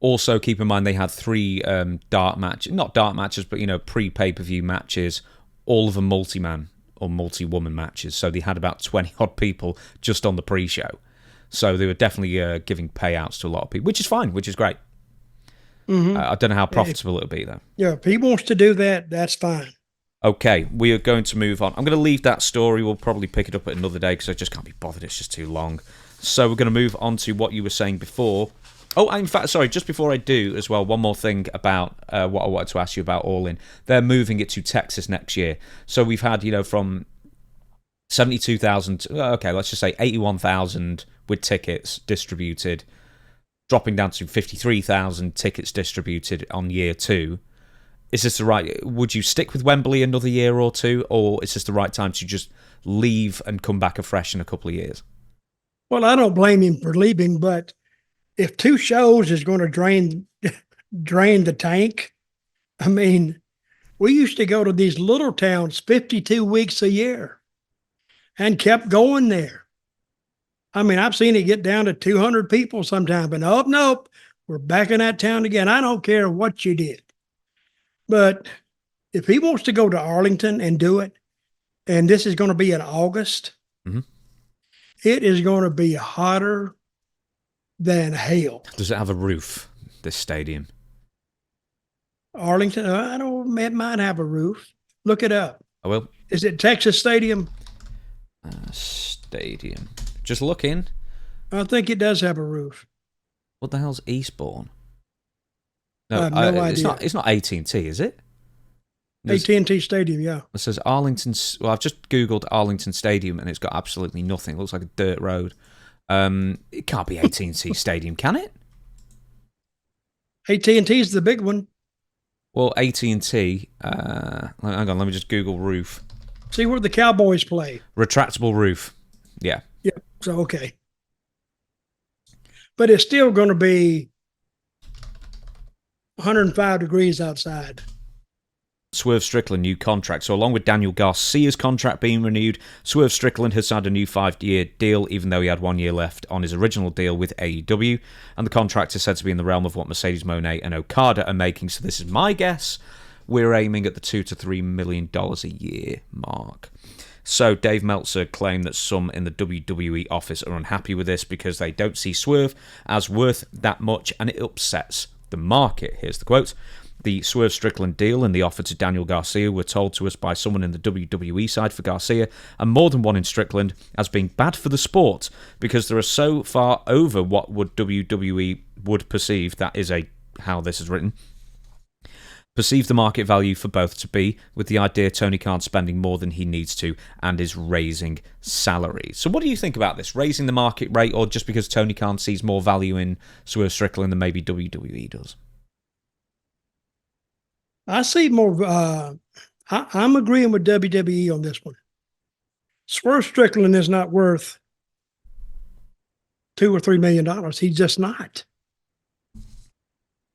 A: Also, keep in mind they had 3 not dark matches, but, pre-pay-per-view matches, all of them multi-man or multi-woman matches. So they had about 20-odd people just on the pre-show. So they were definitely giving payouts to a lot of people, which is fine, which is great. Mm-hmm. I don't know how profitable it'll be, though.
B: Yeah, if he wants to do that, that's fine.
A: Okay, we are going to move on. I'm going to leave that story. We'll probably pick it up at another day because I just can't be bothered. It's just too long. So we're going to move on to what you were saying before. Oh, in fact, sorry, just before I do as well, one more thing about what I wanted to ask you about All In. They're moving it to Texas next year. So we've had, from 72,000, okay, let's just say 81,000 with tickets distributed, dropping down to 53,000 tickets distributed on year 2. Is this the right... Would you stick with Wembley another year or 2, or is this the right time to just leave and come back afresh in a couple of years?
B: Well, I don't blame him for leaving, but if 2 shows is going to drain the tank, I mean, we used to go to these little towns 52 weeks a year and kept going there. I mean, I've seen it get down to 200 people sometimes, but nope, we're back in that town again. I don't care what you did. But if he wants to go to Arlington and do it, and this is going to be in August, it is going to be hotter than hell.
A: Does it have a roof, this stadium?
B: Arlington, I don't. It might have a roof. Look it up.
A: I will.
B: Is it Texas Stadium?
A: Stadium. Just look in.
B: I think it does have a roof.
A: What the hell's Eastbourne?
B: No, I have no idea.
A: It's not AT&T, is it?
B: AT&T Stadium, yeah.
A: It says Arlington. Well, I've just Googled Arlington Stadium and it's got absolutely nothing. It looks like a dirt road. It can't be AT&T Stadium, can it?
B: AT&T is the big one.
A: Well, AT&T. Hang on, let me just Google roof.
B: See where the Cowboys play.
A: Retractable roof. Yeah.
B: Yeah. So okay. But it's still going to be 105 degrees outside.
A: Swerve Strickland new contract. So along with Daniel Garcia's contract being renewed, Swerve Strickland has signed a new 5-year deal, even though he had 1 year left on his original deal with AEW. And the contract is said to be in the realm of what Mercedes Moné and Okada are making. So this is my guess. We're aiming at the $2 to $3 million a year mark. So Dave Meltzer claimed that some in the WWE office are unhappy with this because they don't see Swerve as worth that much and it upsets the market. Here's the quote. The Swerve Strickland deal and the offer to Daniel Garcia were told to us by someone in the WWE side for Garcia and more than one in Strickland as being bad for the sport because they are so far over what would WWE would perceive, that is how this is written, perceive the market value for both to be, with the idea Tony Khan's spending more than he needs to and is raising salaries. So what do you think about this? Raising the market rate or just because Tony Khan sees more value in Swerve Strickland than maybe WWE does?
B: I see more. I'm agreeing with WWE on this one. Swerve Strickland is not worth $2 or $3 million. He's just not.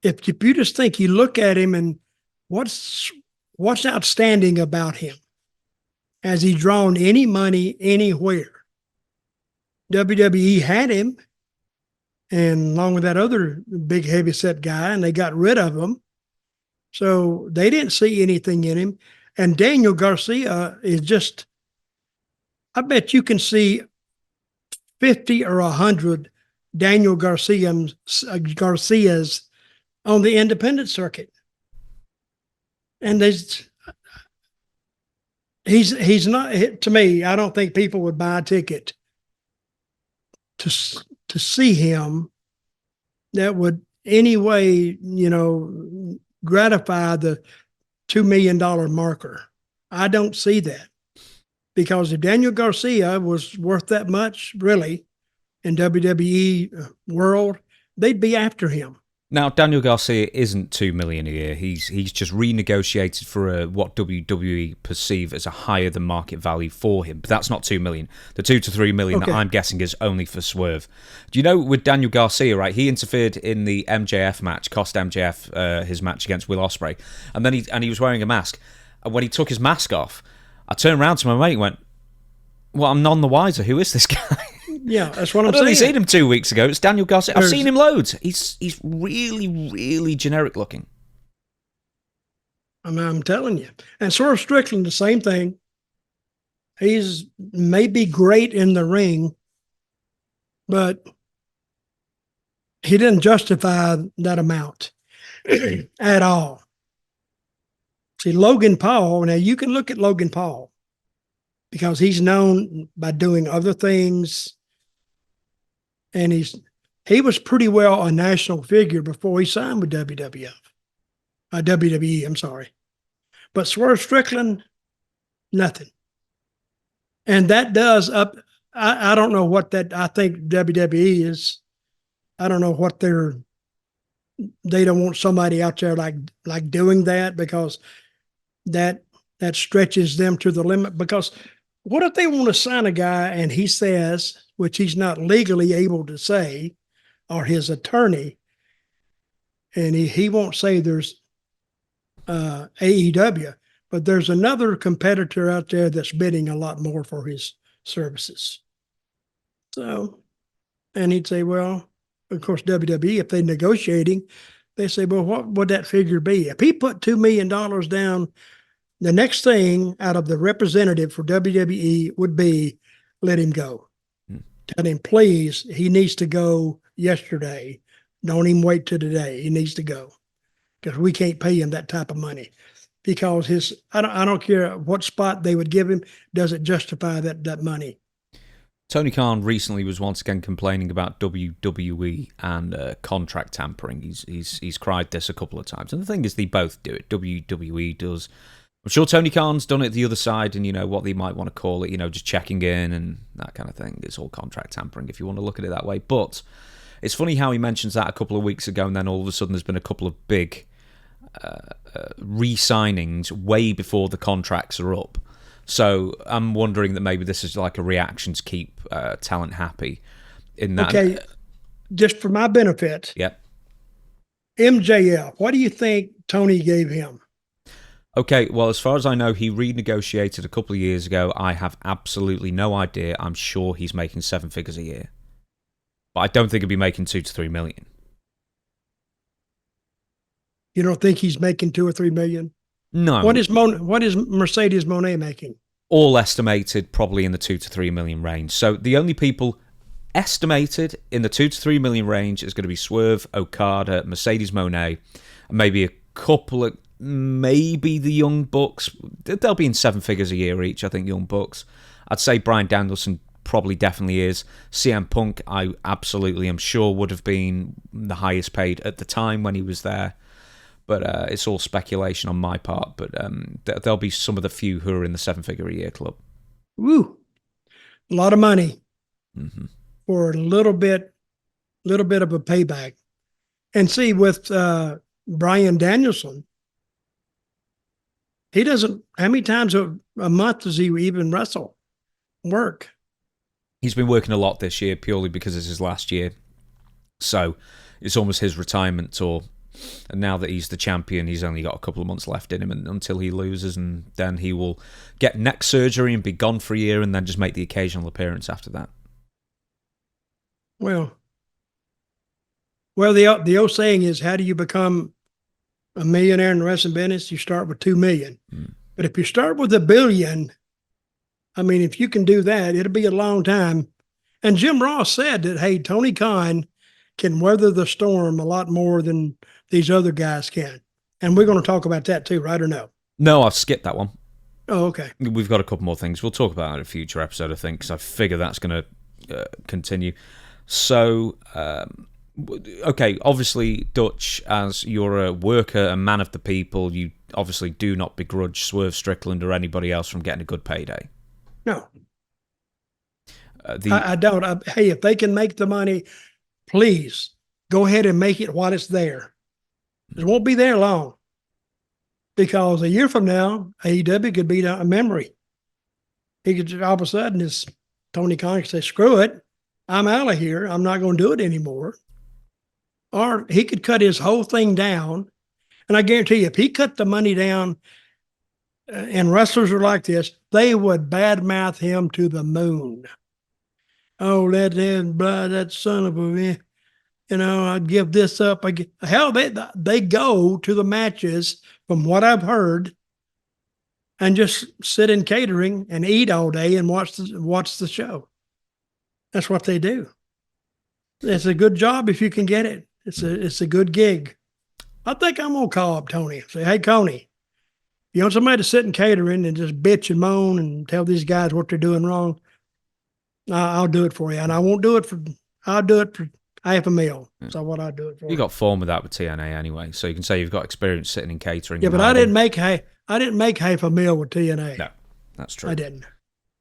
B: If you just think, you look at him and what's outstanding about him? Has he drawn any money anywhere? WWE had him, and along with that other big heavyset guy, and they got rid of him. So they didn't see anything in him. And Daniel Garcia is just, I bet you can see 50 or 100 Daniel Garcias on the independent circuit. And he's not, to me, I don't think people would buy a ticket to see him that would anyway, gratify the $2 million marker. I don't see that, because if Daniel Garcia was worth that much, really, in WWE world, they'd be after him.
A: Now, Daniel Garcia isn't $2 million a year. He's just renegotiated for what WWE perceive as a higher than market value for him. But that's not $2 million. The $2 to $3 million that I'm guessing is only for Swerve. Do you know with Daniel Garcia, right? He interfered in the MJF match, cost MJF his match against Will Ospreay, and then he was wearing a mask. And when he took his mask off, I turned around to my mate and went, "Well, I'm none the wiser. Who is this guy?"
B: Yeah, that's what I'm saying.
A: I've only seen him 2 weeks ago. It's Daniel Garcia. I've seen him loads. He's really, really generic looking.
B: I'm telling you. And Swerve Strickland, the same thing. He's maybe great in the ring, but he didn't justify that amount at all. See, Logan Paul, now you can look at Logan Paul because he's known by doing other things. And he was pretty well a national figure before he signed with WWE, I'm sorry. But Swerve Strickland, nothing. And that does up, I don't know what that, I think WWE is, I don't know what they don't want somebody out there like doing that because that stretches them to the limit. Because what if they want to sign a guy and he says, which he's not legally able to say, or his attorney, and he won't say there's AEW, but there's another competitor out there that's bidding a lot more for his services. So, and he'd say, well, of course, WWE, if they're negotiating, they say, well, what would that figure be? If he put $2 million down, the next thing out of the representative for WWE would be, let him go. Tell him, please, he needs to go yesterday. Don't even wait till today. He needs to go because we can't pay him that type of money because I don't care what spot they would give him, doesn't justify that money.
A: Tony Khan recently was once again complaining about WWE and contract tampering. He's cried this a couple of times. And the thing is, they both do it. WWE does. I'm sure Tony Khan's done it the other side, and what they might want to call it, just checking in and that kind of thing. It's all contract tampering if you want to look at it that way. But it's funny how he mentions that a couple of weeks ago, and then all of a sudden there's been a couple of big re-signings way before the contracts are up. So I'm wondering that maybe this is like a reaction to keep talent happy. In that,
B: okay, just for my benefit.
A: Yep.
B: MJF, what do you think Tony gave him?
A: Okay, well, as far as I know, he renegotiated a couple of years ago. I have absolutely no idea. I'm sure he's making 7 figures a year. But I don't think he'll be making 2 to 3 million.
B: You don't think he's making 2 or 3 million?
A: No.
B: What is Mercedes Moné making?
A: All estimated probably in the 2 to 3 million range. So the only people estimated in the 2 to 3 million range is going to be Swerve, Okada, Mercedes Moné, and maybe a couple of, maybe the Young Bucks. They'll be in 7 figures a year each, I think, Young Bucks. I'd say Bryan Danielson probably definitely is. CM Punk, I absolutely am sure would have been the highest paid at the time when he was there. But it's all speculation on my part. But there'll be some of the few who are in the 7 figure a year club.
B: Woo! A lot of money for a little bit of a payback. And see, with Bryan Danielson, he doesn't. How many times a month does he even work?
A: He's been working a lot this year purely because it's his last year. So it's almost his retirement tour. And now that he's the champion, he's only got a couple of months left in him until he loses, and then he will get neck surgery and be gone for a year and then just make the occasional appearance after that.
B: Well, the old saying is, how do you become a millionaire in the wrestling business? You start with $2 million. But if you start with $1 billion, I mean, if you can do that, it'll be a long time. And Jim Ross said that, hey, Tony Khan can weather the storm a lot more than these other guys can. And we're going to talk about that too, right or no?
A: No, I've skipped that one.
B: Oh, okay.
A: We've got a couple more things. We'll talk about it in a future episode, I think, because I figure that's going to continue. So, okay, obviously, Dutch, as you're a worker, a man of the people, you obviously do not begrudge Swerve Strickland or anybody else from getting a good payday.
B: No. I don't. Hey, if they can make the money, please go ahead and make it while it's there. It won't be there long, because a year from now, AEW could be a memory. He could all of a sudden, this Tony Khan could say, "Screw it, I'm out of here. I'm not going to do it anymore." Or he could cut his whole thing down, and I guarantee you, if he cut the money down, and wrestlers are like this, they would badmouth him to the moon. Oh, that son of a, I'd give this up. Hell, they go to the matches, from what I've heard, and just sit in catering and eat all day and watch the show. That's what they do. It's a good job if you can get it. It's a good gig. I think I'm gonna call up Tony and say, "Hey, Coney, you want somebody to sit in catering and just bitch and moan and tell these guys what they're doing wrong? I'll do it for you, and I won't do it for. I'll do it for half a meal. So what I do it for.
A: You got form with that with TNA anyway, so you can say you've got experience sitting in catering.
B: Yeah, but I didn't make half a meal with TNA.
A: No, that's true.
B: I didn't.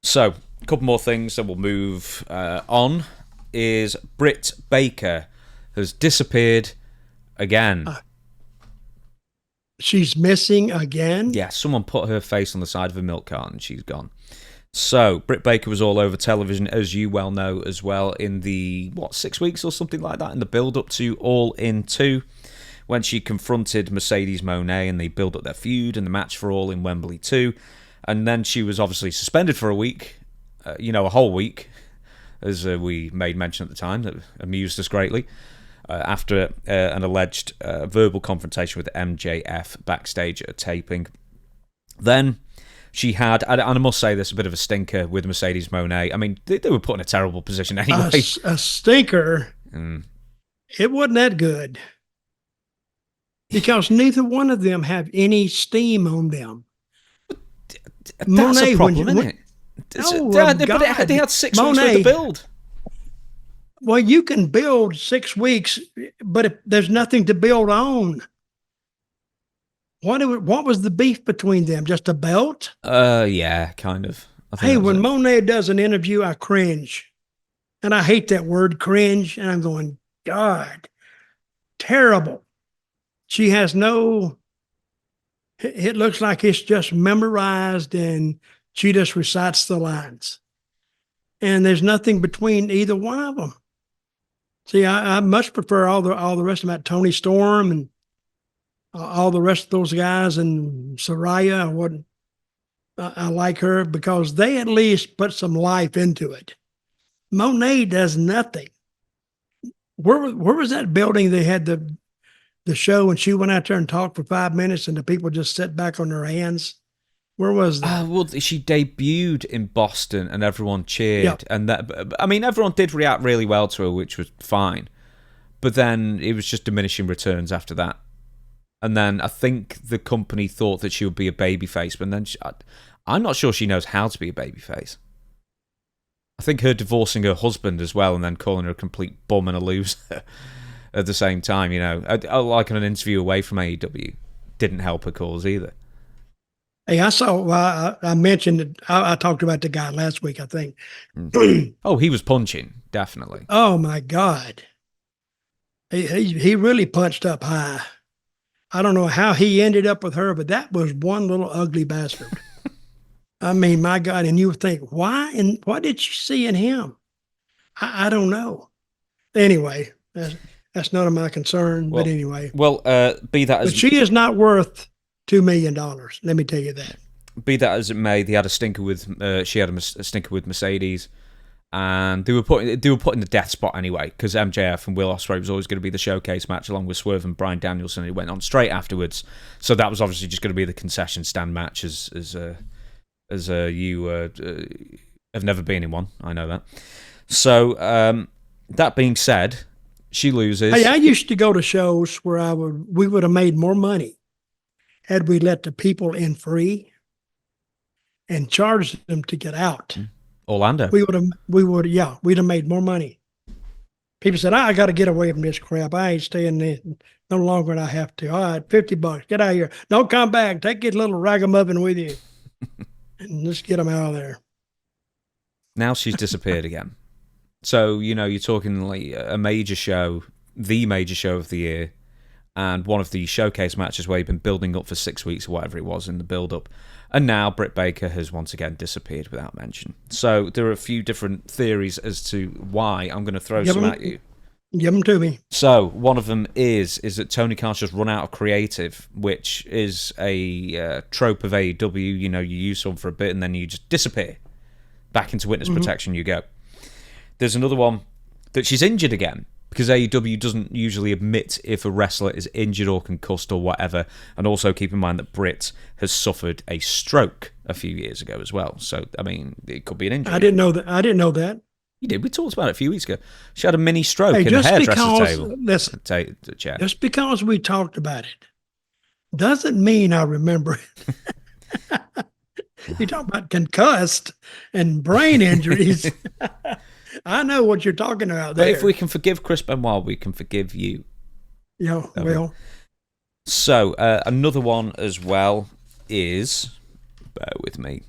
A: So a couple more things that we'll move on. Is Britt Baker has disappeared again.
B: She's missing again?
A: Yeah, someone put her face on the side of a milk carton and she's gone. So, Britt Baker was all over television, as you well know, as well, in the, 6 weeks or something like that, in the build-up to All In 2, when she confronted Mercedes Moné and they build up their feud and the match for All in Wembley 2. And then she was obviously suspended for a week, a whole week, as we made mention at the time, that amused us greatly, after an alleged verbal confrontation with MJF backstage at a taping. Then she had, and I must say this, a bit of a stinker with Mercedes Moné. I mean, they were put in a terrible position anyway.
B: A stinker? It wasn't that good. Because neither one of them have any steam on them.
A: That's Moné, a problem, isn't it? But they had 6 weeks worth of build.
B: Well, you can build 6 weeks, but if there's nothing to build on. What was the beef between them? Just a belt?
A: Yeah, kind of.
B: Hey, when Moné does an interview, I cringe. And I hate that word, cringe. And I'm going, God, terrible. She has it looks like it's just memorized and she just recites the lines. And there's nothing between either one of them. See, I much prefer all the rest of them, Tony Storm and all the rest of those guys, and Saraya. I like her because they at least put some life into it. Moné does nothing. Where was that building they had the show and she went out there and talked for 5 minutes and the people just sat back on their hands? Where was that?
A: Well, she debuted in Boston and everyone cheered. Yep. And everyone did react really well to her, which was fine. But then it was just diminishing returns after that. And then I think the company thought that she would be a babyface, but then I'm not sure she knows how to be a babyface. I think her divorcing her husband as well and then calling her a complete bum and a loser at the same time, like in an interview away from AEW, didn't help her cause either.
B: Hey, I mentioned that I talked about the guy last week, I think.
A: Oh, he was punching, definitely.
B: Oh, my God. He really punched up high. I don't know how he ended up with her, but that was one little ugly bastard. I mean, my God, and you would think, why? And what did you see in him? I don't know. Anyway, that's none of my concern, but anyway.
A: Well, be that as...
B: But she is not worth $2 million. Let me tell you that.
A: Be that as it may, they had a stinker with she had a stinker with Mercedes, and they were putting the death spot anyway because MJF and Will Ospreay was always going to be the showcase match along with Swerve and Bryan Danielson. It went on straight afterwards, so that was obviously just going to be the concession stand match as you have never been in one. I know that. So that being said, she loses.
B: Hey, I used to go to shows where we would have made more money had we let the people in free and charged them to get out.
A: Orlando.
B: We'd have made more money. People said, I got to get away from this crap. I ain't staying there no longer than I have to. All right, $50. Get out of here. Don't come back. Take your little ragamuffin with you. And let's get them out of there.
A: Now she's disappeared again. So, you're talking like a major show, the major show of the year, and one of the showcase matches where you've been building up for 6 weeks or whatever it was in the build-up. And now Britt Baker has once again disappeared without mention. So there are a few different theories as to why. I'm going to throw some at you.
B: Give them to me.
A: So one of them is that Tony Khan's just run out of creative, which is a trope of AEW. You use someone for a bit and then you just disappear. Back into witness protection you go. There's another one that she's injured again, because AEW doesn't usually admit if a wrestler is injured or concussed or whatever. And also keep in mind that Britt has suffered a stroke a few years ago as well. So, it could be an injury.
B: I didn't know that.
A: You did. We talked about it a few weeks ago. She had a mini stroke in the hairdresser's table.
B: Listen,
A: the chair.
B: Just because we talked about it doesn't mean I remember it. You talk about concussed and brain injuries. I know what you're talking about there.
A: But if we can forgive Chris Benoit, we can forgive you.
B: Yeah, well.
A: So, another one as well is, bear with me,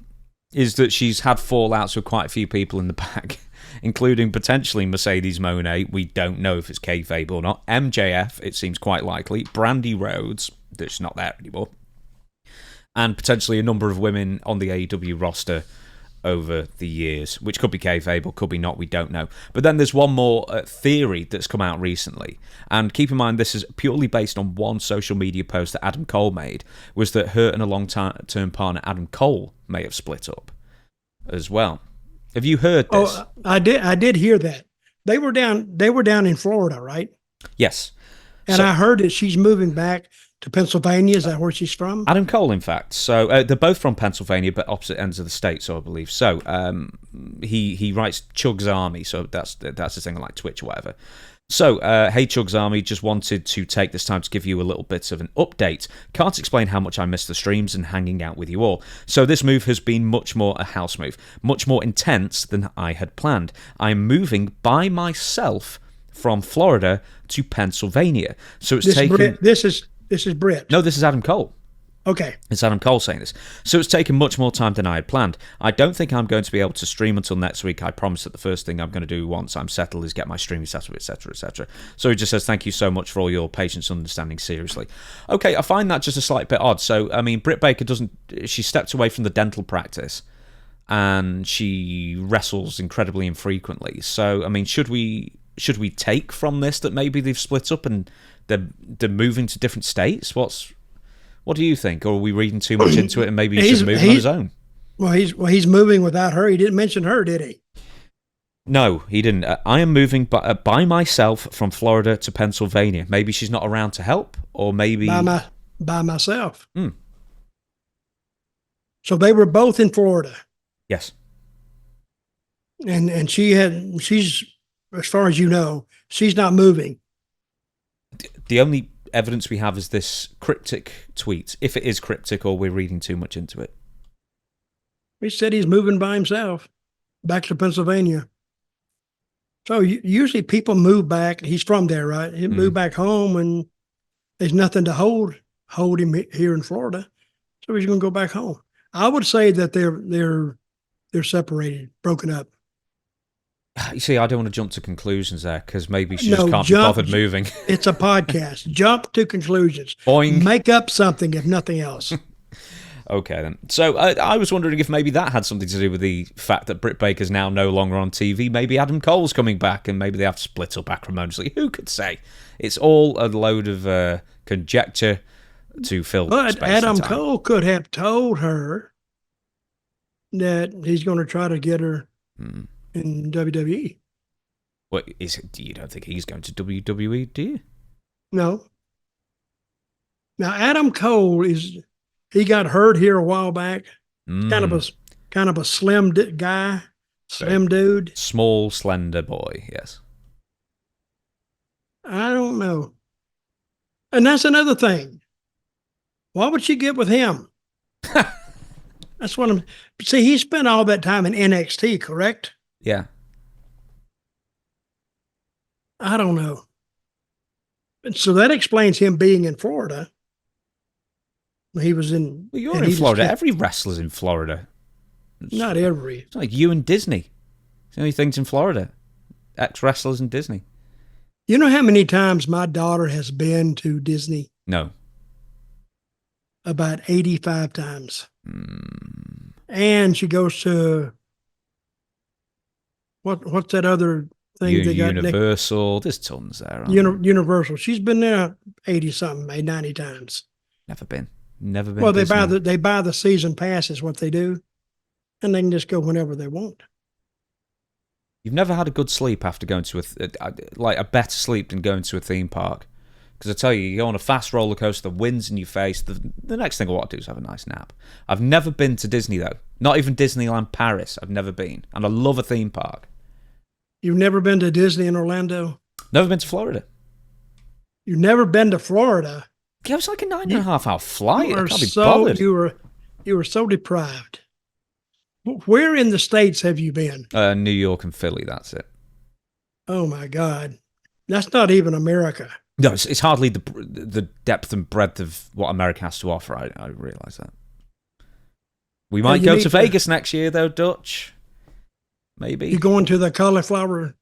A: is that she's had fallouts with quite a few people in the back, including potentially Mercedes Moné. We don't know if it's kayfabe or not. MJF, it seems quite likely. Brandy Rhodes, that's not there anymore. And potentially a number of women on the AEW roster over the years, which could be kayfabe or could be not, we don't know. But then there's one more theory that's come out recently, and keep in mind this is purely based on one social media post that Adam Cole made, was that her and a long-term partner Adam Cole may have split up as well. Have you heard this?
B: Oh, I did hear that. They were down in Florida, right?
A: Yes.
B: And I heard that she's moving back to Pennsylvania. Is that where she's from?
A: Adam Cole, in fact. So they're both from Pennsylvania, but opposite ends of the state, so I believe. So he writes Chug's Army, so that's the thing like Twitch or whatever. So, hey Chug's Army, just wanted to take this time to give you a little bit of an update. Can't explain how much I miss the streams and hanging out with you all. So this move has been much more a house move, much more intense than I had planned. I'm moving by myself from Florida to Pennsylvania. So it's
B: This is Britt.
A: No, this is Adam Cole.
B: Okay.
A: It's Adam Cole saying this. So it's taken much more time than I had planned. I don't think I'm going to be able to stream until next week. I promise that the first thing I'm going to do once I'm settled is get my streaming set up, etc., etc. So he just says, thank you so much for all your patience and understanding, seriously. Okay, I find that just a slight bit odd. So, Britt Baker she stepped away from the dental practice and she wrestles incredibly infrequently. So, should we take from this that maybe they've split up and they're moving to different states? What do you think? Or are we reading too much into it and maybe he should move on his own?
B: Well, he's moving without her. He didn't mention her, did he?
A: No, he didn't. I am moving by myself from Florida to Pennsylvania. Maybe she's not around to help, or maybe
B: by myself. So they were both in Florida.
A: Yes.
B: And she's, as far as you know, she's not moving.
A: The only evidence we have is this cryptic tweet, if it is cryptic or we're reading too much into it.
B: He said he's moving by himself back to Pennsylvania. So usually people move back. He's from there, right? He moved back home and there's nothing to hold him here in Florida. So he's going to go back home. I would say that they're separated, broken up.
A: You see, I don't want to jump to conclusions there because maybe she just can't be bothered moving.
B: It's a podcast. Jump to conclusions.
A: Boing.
B: Make up something, if nothing else.
A: Okay, then. So I was wondering if maybe that had something to do with the fact that Britt Baker's now no longer on TV. Maybe Adam Cole's coming back and maybe they have to split up acrimoniously. Who could say? It's all a load of conjecture to fill
B: But
A: space
B: Adam
A: and time.
B: Cole could have told her that he's going to try to get her in WWE.
A: What is it? You don't think he's going to WWE, do you?
B: No. Now Adam Cole he got hurt here a while back. Kind of a slim guy, slim dude.
A: Small, slender boy, yes.
B: I don't know. And that's another thing. Why would she get with him? That's what see, he spent all that time in NXT, correct?
A: Yeah.
B: I don't know. And so that explains him being in Florida. He was in...
A: Well, you're in Florida. Every wrestler's in Florida.
B: Not every.
A: It's like you and Disney. The only things in Florida. Ex-wrestlers and Disney.
B: You know how many times my daughter has been to Disney?
A: No.
B: About 85 times. And she goes to, what's that other thing they got?
A: Universal. There's tons there.
B: Universal. She's been there 80-something, 90 times.
A: Never been.
B: Well, they buy the season pass is what they do. And they can just go whenever they want.
A: You've never had a good sleep after going to a better sleep than going to a theme park. Because I tell you, you go on a fast roller coaster, the wind's in your face. The next thing I want to do is have a nice nap. I've never been to Disney, though. Not even Disneyland Paris. I've never been. And I love a theme park.
B: You've never been to Disney in Orlando?
A: Never been to Florida.
B: You've never been to Florida?
A: Yeah, it was like a 9.5-hour flight. I can't be
B: so
A: bothered.
B: You were so deprived. Where in the States have you been?
A: New York and Philly, that's it.
B: Oh, my God. That's not even America.
A: No, it's hardly the depth and breadth of what America has to offer. I realise that. We might go to Vegas next year, though, Dutch. Maybe.
B: You going to the cauliflower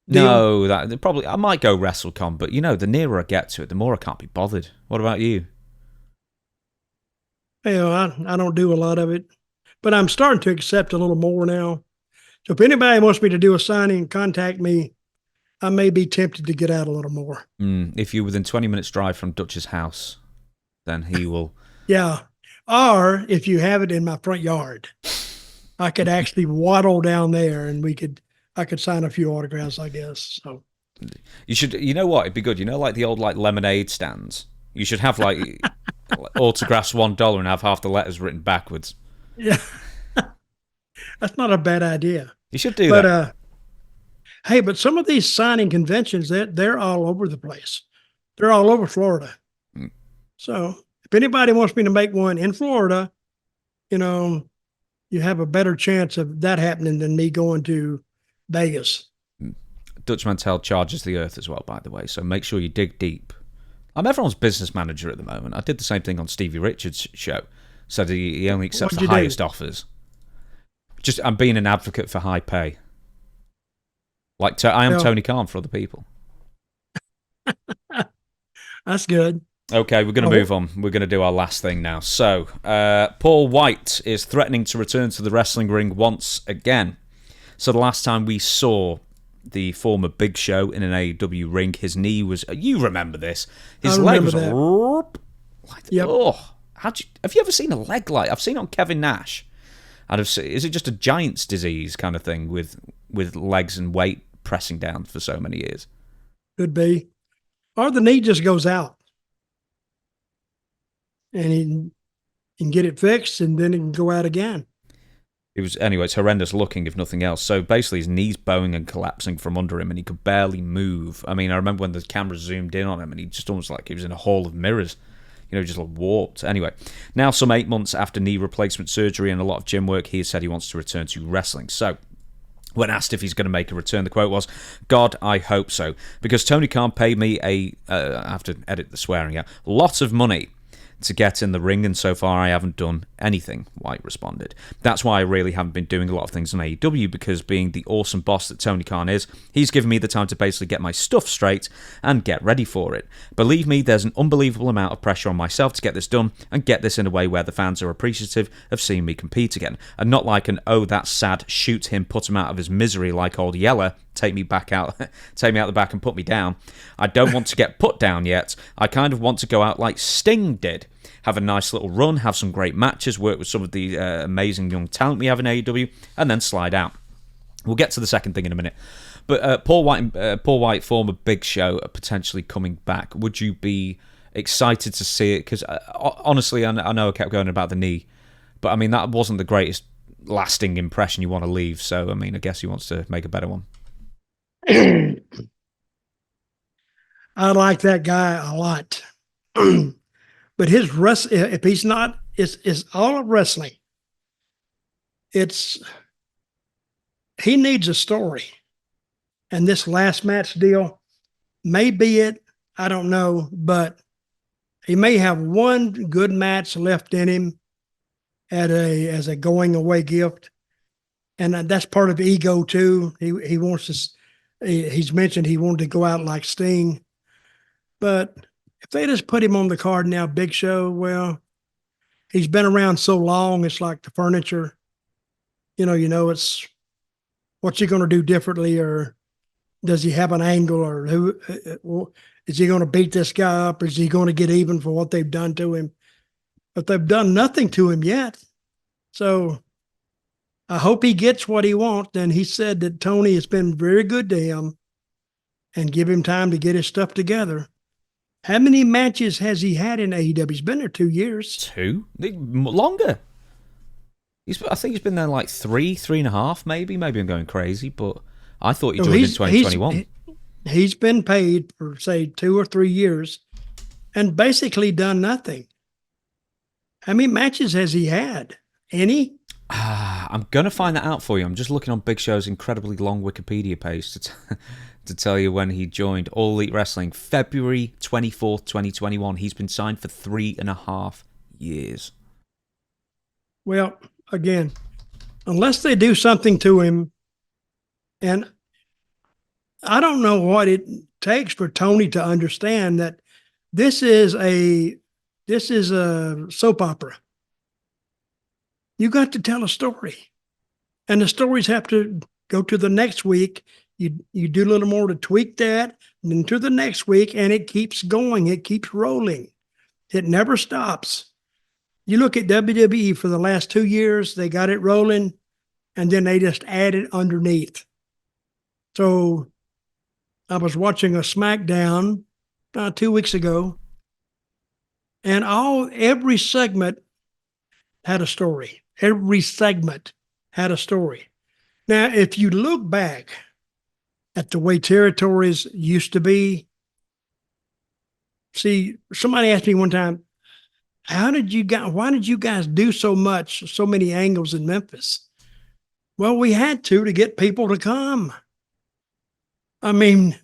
B: deal?
A: No, I might go WrestleCon, but, the nearer I get to it, the more I can't be bothered. What about you?
B: Well, I don't do a lot of it. But I'm starting to accept a little more now. So if anybody wants me to do a signing, contact me. I may be tempted to get out a little more.
A: If you're within 20 minutes drive from Dutch's house, then he will.
B: Yeah. Or if you have it in my front yard, I could actually waddle down there and I could sign a few autographs, I guess. So
A: you should, you know what? It'd be good. Like the old lemonade stands. You should have autographs $1 and have half the letters written backwards.
B: Yeah. That's not a bad idea.
A: You should do that.
B: Hey, but some of these signing conventions, they're all over the place. They're all over Florida. So if anybody wants me to make one in Florida, you have a better chance of that happening than me going to Vegas.
A: Dutch Mantell charges the earth as well, by the way. So make sure you dig deep. I'm everyone's business manager at the moment. I did the same thing on Stevie Richards' show. Said he only accepts the highest offers. I'm being an advocate for high pay. I am Tony Khan for other people.
B: That's good.
A: Okay, we're going to move on. We're going to do our last thing now. So, Paul Wight is threatening to return to the wrestling ring once again. So the last time we saw the former Big Show in an AEW ring, his knee was... You remember this. His leg was...
B: Yep.
A: Oh, have you ever seen a leg like... I've seen it on Kevin Nash. Is it just a giant's disease kind of thing with legs and weight pressing down for so many years?
B: Could be. Or the knee just goes out. And he can get it fixed and then it can go out again.
A: It's horrendous looking, if nothing else. So basically his knee's bowing and collapsing from under him and he could barely move. I mean, I remember when the camera zoomed in on him and he just almost like he was in a hall of mirrors. Just warped. Anyway, now some 8 months after knee replacement surgery and a lot of gym work, he has said he wants to return to wrestling. So, when asked if he's going to make a return, the quote was, "God, I hope so. Because Tony Khan paid me I have to edit the swearing out, lots of money to get in the ring, and so far I haven't done anything," Wight responded. "That's why I really haven't been doing a lot of things on AEW, because being the awesome boss that Tony Khan is, he's given me the time to basically get my stuff straight and get ready for it. Believe me, there's an unbelievable amount of pressure on myself to get this done and get this in a way where the fans are appreciative of seeing me compete again, and not like an, oh, that's sad, shoot him, put him out of his misery like old Yeller, take me out the back and put me down. I don't want to get put down yet. I kind of want to go out like Sting did. Have a nice little run, have some great matches, work with some of the amazing young talent we have in AEW, and then slide out." We'll get to the second thing in a minute. But Paul Wight, former Big Show, potentially coming back. Would you be excited to see it? Because honestly, I know I kept going about the knee, but I mean, that wasn't the greatest lasting impression you want to leave. So, I mean, I guess he wants to make a better one.
B: I like that guy a lot. But his if he's not, it's all of wrestling. He needs a story. And this last match deal may be it. I don't know, but he may have one good match left in him as a going away gift. and that's part of ego too. He wants to. He's mentioned he wanted to go out like Sting, but if they just put him on the card now, Big Show, well, he's been around so long. It's like the furniture. It's what's he going to do differently, or does he have an angle, or who is he going to beat this guy up? Or is he going to get even for what they've done to him? But they've done nothing to him yet. So I hope he gets what he wants. And he said that Tony has been very good to him and give him time to get his stuff together. How many matches has he had in AEW? He's been there 2 years.
A: 2? Longer. I think he's been there like 3.5, maybe. Maybe I'm going crazy, but I thought he joined in 2021.
B: He's been paid for, say, 2 or 3 years and basically done nothing. How many matches has he had? Any?
A: I'm going to find that out for you. I'm just looking on Big Show's incredibly long Wikipedia page to tell you when he joined All Elite Wrestling. February 24th, 2021. He's been signed for 3.5 years.
B: Well, again, unless they do something to him, and I don't know what it takes for Tony to understand that this is a soap opera. You got to tell a story, and the stories have to go to the next week. You do a little more to tweak that, and then to the next week, and it keeps going. It keeps rolling. It never stops. You look at WWE for the last 2 years, they got it rolling, and then they just added underneath. So I was watching a SmackDown 2 weeks ago, and every segment had a story. Every segment had a story. Now, if you look back at the way territories used to be, see, somebody asked me one time, why did you guys do so many angles in Memphis? Well, we had to get people to come. I mean,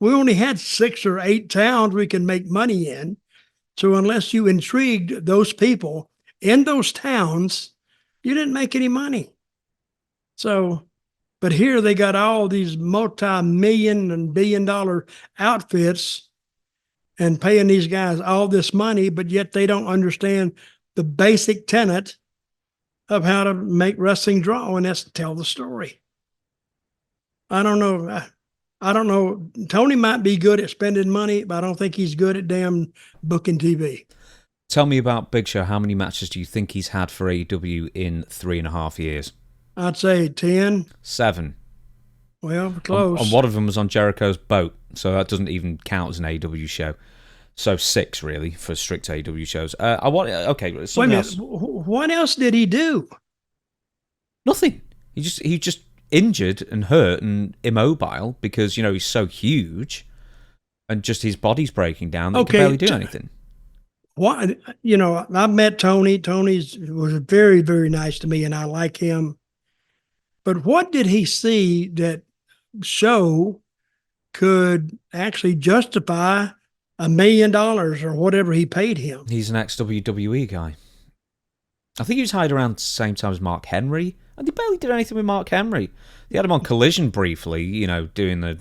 B: we only had 6 or 8 towns we can make money in. So unless you intrigued those people in those towns, you didn't make any money. So, but here they got all these multi-million and billion-dollar outfits and paying these guys all this money, but yet they don't understand the basic tenet of how to make wrestling draw, and that's to tell the story. I don't know. Tony might be good at spending money, but I don't think he's good at damn booking TV.
A: Tell me about Big Show. How many matches do you think he's had for AEW in 3.5 years?
B: I'd say 10.
A: 7.
B: Well, close.
A: And one of them was on Jericho's boat, so that doesn't even count as an AEW show. So 6, really, for strict AEW shows.
B: Wait a minute. What else did he do?
A: Nothing. He just injured and hurt and immobile because, he's so huge and just his body's breaking down that he can barely do anything.
B: What, I've met Tony. Tony's was very, very nice to me, and I like him. But what did he see that Show could actually justify $1 million or whatever he paid him?
A: He's an ex-WWE guy. I think he was hired around the same time as Mark Henry, and they barely did anything with Mark Henry. They had him on Collision briefly, doing the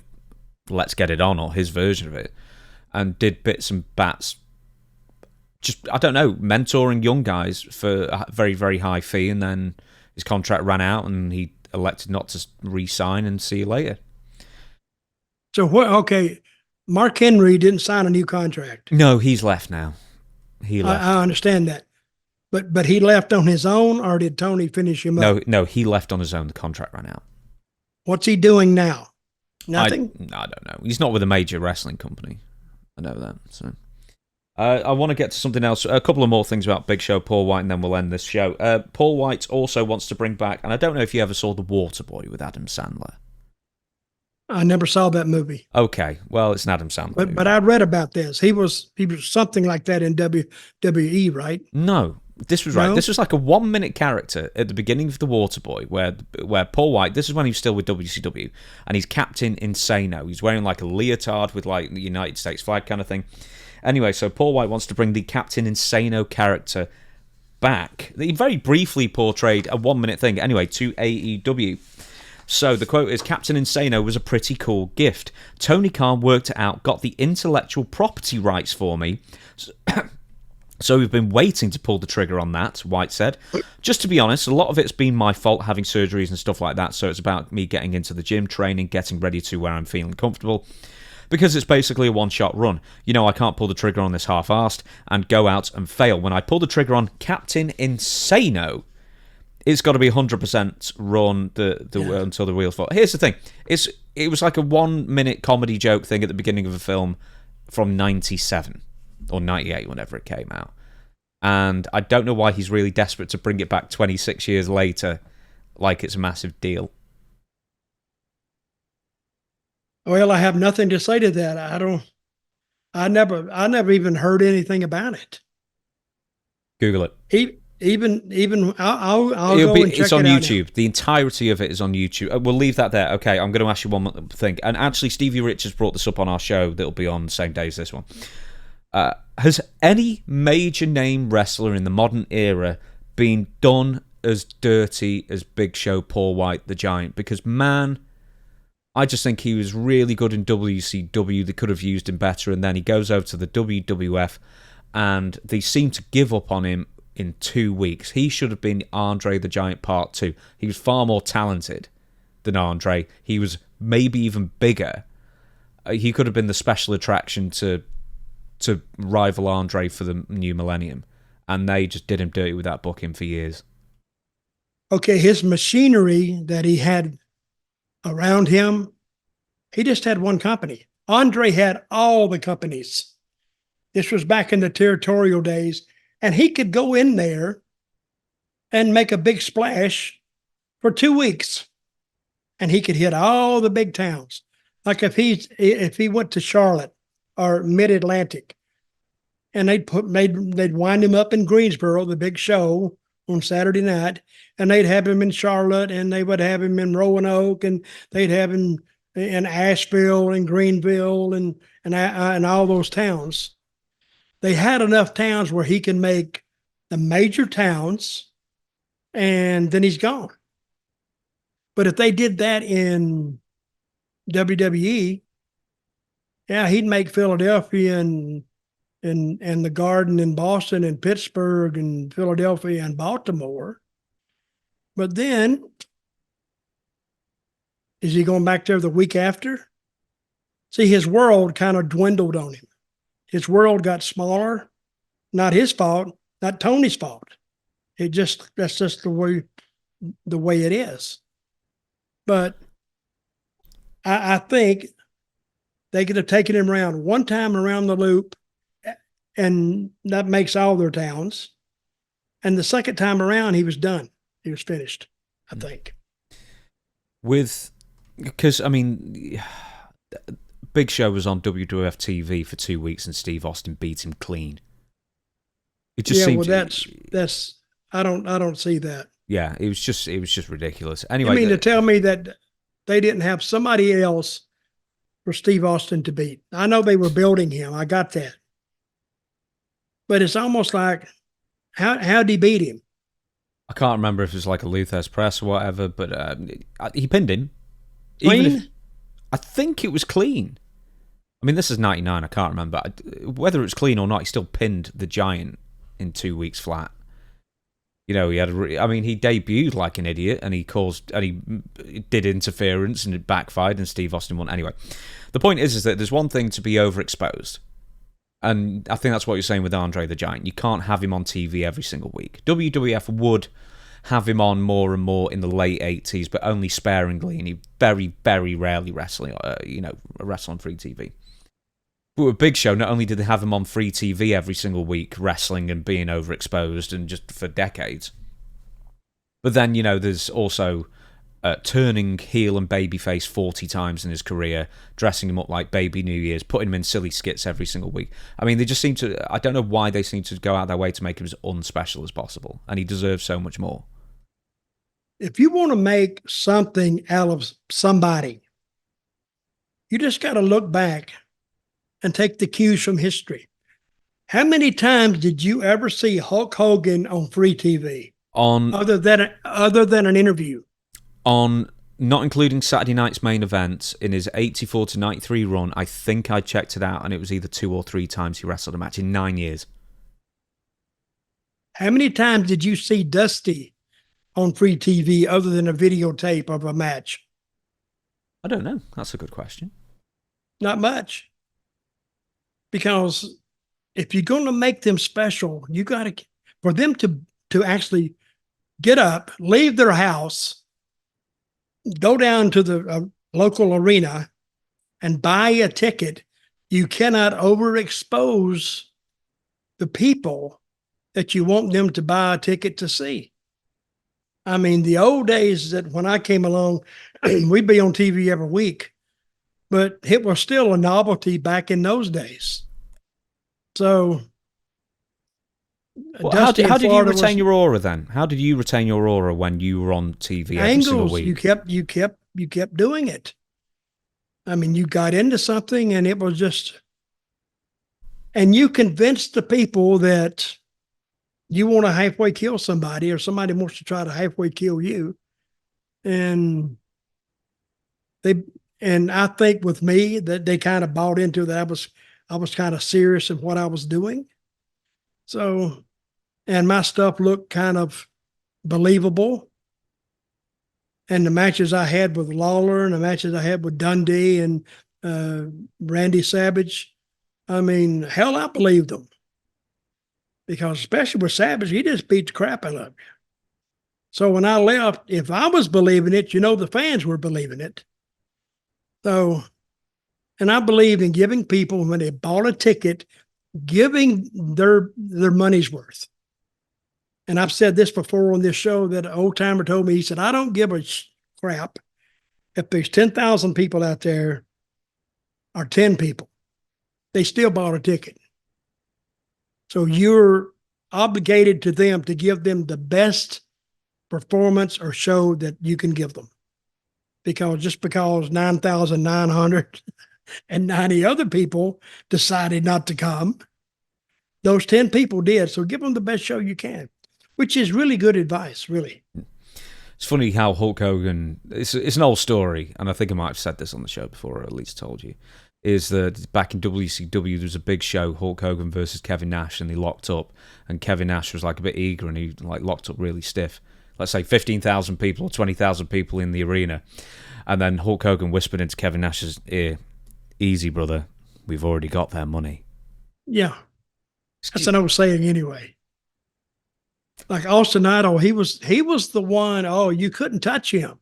A: Let's Get It On, or his version of it, and did bits and bats. Just, I don't know, mentoring young guys for a very, very high fee, and then his contract ran out and he elected not to re-sign and see you later.
B: So, Mark Henry didn't sign a new contract.
A: No, he's left now. He left.
B: I understand that. But he left on his own, or did Tony finish him up?
A: No, he left on his own. The contract ran out.
B: What's he doing now? Nothing?
A: I don't know. He's not with a major wrestling company. I know that. So, I want to get to something else. A couple of more things about Big Show, Paul Wight, and then we'll end this show. Paul Wight also wants to bring back, and I don't know if you ever saw The Waterboy with Adam Sandler.
B: I never saw that movie.
A: Okay, well, it's an Adam Sandler movie.
B: But I read about this. He was something like that in WWE, right?
A: No, this was right. No? This was like a 1-minute character at the beginning of The Waterboy, where Paul Wight, this is when he was still with WCW, and he's Captain Insano. He's wearing like a leotard with like the United States flag kind of thing. Anyway, so Paul Wight wants to bring the Captain Insano character back. He very briefly portrayed a 1-minute thing, anyway, to AEW. So the quote is, Captain Insano was a pretty cool gift. Tony Khan worked it out, got the intellectual property rights for me. So we've been waiting to pull the trigger on that, Wight said. Just to be honest, a lot of it's been my fault having surgeries and stuff like that, so it's about me getting into the gym, training, getting ready to where I'm feeling comfortable. Because it's basically a one-shot run. You know, I can't pull the trigger on this half-assed and go out and fail. When I pull the trigger on Captain Insano, it's got to be 100% run until the wheels fall. Here's the thing. It was like a 1-minute comedy joke thing at the beginning of a film from 97 or 98, whenever it came out. And I don't know why he's really desperate to bring it back 26 years later like it's a massive deal.
B: Well, I have nothing to say to that. I never even heard anything about it.
A: Google it.
B: I'll go and check
A: it's on
B: it out
A: YouTube.
B: now.
A: The entirety of it is on YouTube. We'll leave that there. Okay, I'm going to ask you one more thing. And actually, Stevie Richards brought this up on our show that'll be on the same day as this one. Has any major name wrestler in the modern era been done as dirty as Big Show Paul Wight, the Giant? Because, man, I just think he was really good in WCW. They could have used him better. And then he goes over to the WWF, and they seem to give up on him in 2 weeks. He should have been Andre the Giant Part 2. He was far more talented than Andre. He was maybe even bigger. He could have been the special attraction to rival Andre for the new millennium. And they just did him dirty with that booking for years.
B: Okay, his machinery that he had around him, he just had one company. Andre had all the companies. This was back in the territorial days, and he could go in there and make a big splash for 2 weeks, and he could hit all the big towns. Like if he went to Charlotte or Mid-Atlantic, and they'd wind him up in Greensboro, the big show on Saturday night, and they'd have him in Charlotte, and they would have him in Roanoke, and they'd have him in Asheville and Greenville and all those towns. They had enough towns where he can make the major towns, and then he's gone. But if they did that in WWE, yeah, he'd make Philadelphia and the Garden in Boston and Pittsburgh and Philadelphia and Baltimore. But then, is he going back there the week after? See, his world kind of dwindled on him. His world got smaller. Not his fault, not Tony's fault. That's just the way it is. But I think they could have taken him around one time around the loop, and that makes all their towns. And the second time around, he was done. He was finished, I think.
A: Because, I mean, Big Show was on WWF TV for 2 weeks and Steve Austin beat him clean. It just seems...
B: well, that's I don't see that.
A: Yeah, it was just ridiculous. Anyway,
B: I mean, to tell me that they didn't have somebody else for Steve Austin to beat. I know they were building him. I got that. But it's almost like, how'd he beat him?
A: I can't remember if it was like a Luther's press or whatever, but he pinned him.
B: Clean?
A: I think it was clean. I mean, this is 99. I can't remember. Whether it was clean or not, he still pinned the Giant in 2 weeks flat. You know, he debuted like an idiot, and he did interference, and it backfired, and Steve Austin won. Anyway, the point is that there's one thing to be overexposed. And I think that's what you're saying with Andre the Giant. You can't have him on TV every single week. WWF would have him on more and more in the late 80s, but only sparingly, and he very, very rarely wrestle on free TV. But with Big Show, not only did they have him on free TV every single week, wrestling and being overexposed and just for decades, but then, there's also turning heel and babyface 40 times in his career, dressing him up like Baby New Year's, putting him in silly skits every single week. I mean, they just seem to... I don't know why they seem to go out their way to make him as unspecial as possible, and he deserves so much more.
B: If you want to make something out of somebody, you just got to look back and take the cues from history. How many times did you ever see Hulk Hogan on free TV? Other than an interview?
A: On, not including Saturday night's main event, in his 84 to 93 run, I think I checked it out, and it was either 2 or 3 times he wrestled a match in 9 years.
B: How many times did you see Dusty on free TV other than a videotape of a match?
A: I don't know. That's a good question.
B: Not much. Because if you're going to make them special, you got to, for them to actually get up, leave their house, go down to the local arena and buy a ticket, you cannot overexpose the people that you want them to buy a ticket to see. I mean, the old days that when I came along, we'd be on TV every week, but it was still a novelty back in those days. So,
A: well, how did you retain your aura then? How did you retain your aura when you were on TV every single week?
B: You kept doing it. I mean, you got into something and it was just, and you convinced the people that you want to halfway kill somebody or somebody wants to try to halfway kill you. And I think with me that they kind of bought into that I was kind of serious in what I was doing. So, and my stuff looked kind of believable. And the matches I had with Lawler and the matches I had with Dundee and Randy Savage, I mean, hell, I believed them. Because especially with Savage, he just beat the crap out of you. So when I left, if I was believing it, the fans were believing it. So, and I believed in giving people, when they bought a ticket, giving their money's worth. And I've said this before on this show that an old timer told me, he said, I don't give a crap if there's 10,000 people out there or 10 people. They still bought a ticket. So you're obligated to them to give them the best performance or show that you can give them. Because 9,990 other people decided not to come, those 10 people did. So give them the best show you can, which is really good advice, really.
A: It's funny how Hulk Hogan, it's an old story, and I think I might have said this on the show before, or at least told you, is that back in WCW, there was a big show, Hulk Hogan versus Kevin Nash, and they locked up, and Kevin Nash was like a bit eager, and he like locked up really stiff. Let's say 15,000 people or 20,000 people in the arena. And then Hulk Hogan whispered into Kevin Nash's ear, "Easy, brother, we've already got their money."
B: Yeah. That's an old saying anyway. Like Austin Idol, he was the one, you couldn't touch him.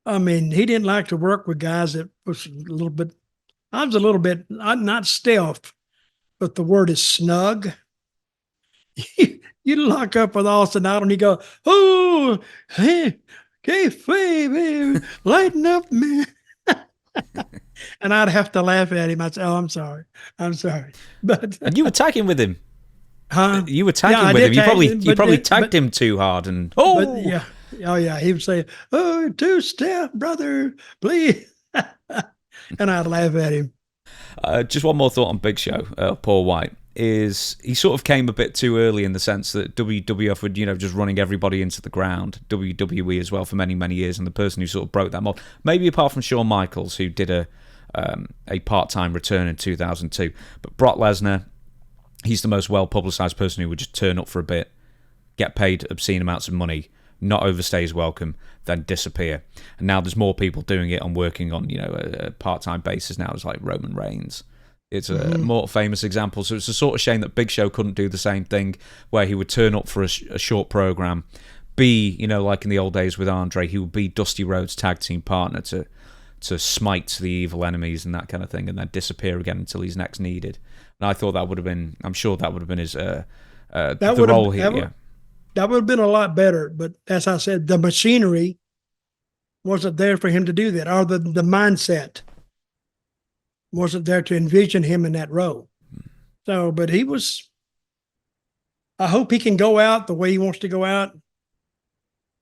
B: I mean, he didn't like to work with guys that was a little bit, not stealth, but the word is snug. You lock up with Austin Idol and you go, "Oh, hey, baby, lighten up, man." And I'd have to laugh at him. I'd say, "Oh, I'm sorry. But
A: and you were tagging with him.
B: Huh?
A: You were tagging with him. You probably tagged him too hard. And
B: yeah. Oh yeah. He would say, "Oh, 2-step, brother, please." And I'd laugh at him.
A: Just one more thought on Big Show, Paul Wight, is he sort of came a bit too early in the sense that WWF would, just running everybody into the ground, WWE as well for many, many years, and the person who sort of broke that mold, maybe apart from Shawn Michaels, who did a part-time return in 2002, but Brock Lesnar, he's the most well-publicized person who would just turn up for a bit, get paid obscene amounts of money, not overstay his welcome, then disappear. And now there's more people doing it and working on, a part-time basis now. It's like Roman Reigns. It's a more famous example. So it's a sort of shame that Big Show couldn't do the same thing, where he would turn up for a short program, be, like in the old days with Andre, he would be Dusty Rhodes' tag team partner to smite the evil enemies and that kind of thing, and then disappear again until he's next needed. And I thought that would have been, I'm sure that would have been his the role here.
B: That would have been a lot better, but as I said, the machinery wasn't there for him to do that, or the mindset wasn't there to envision him in that role. So, but I hope he can go out the way he wants to go out.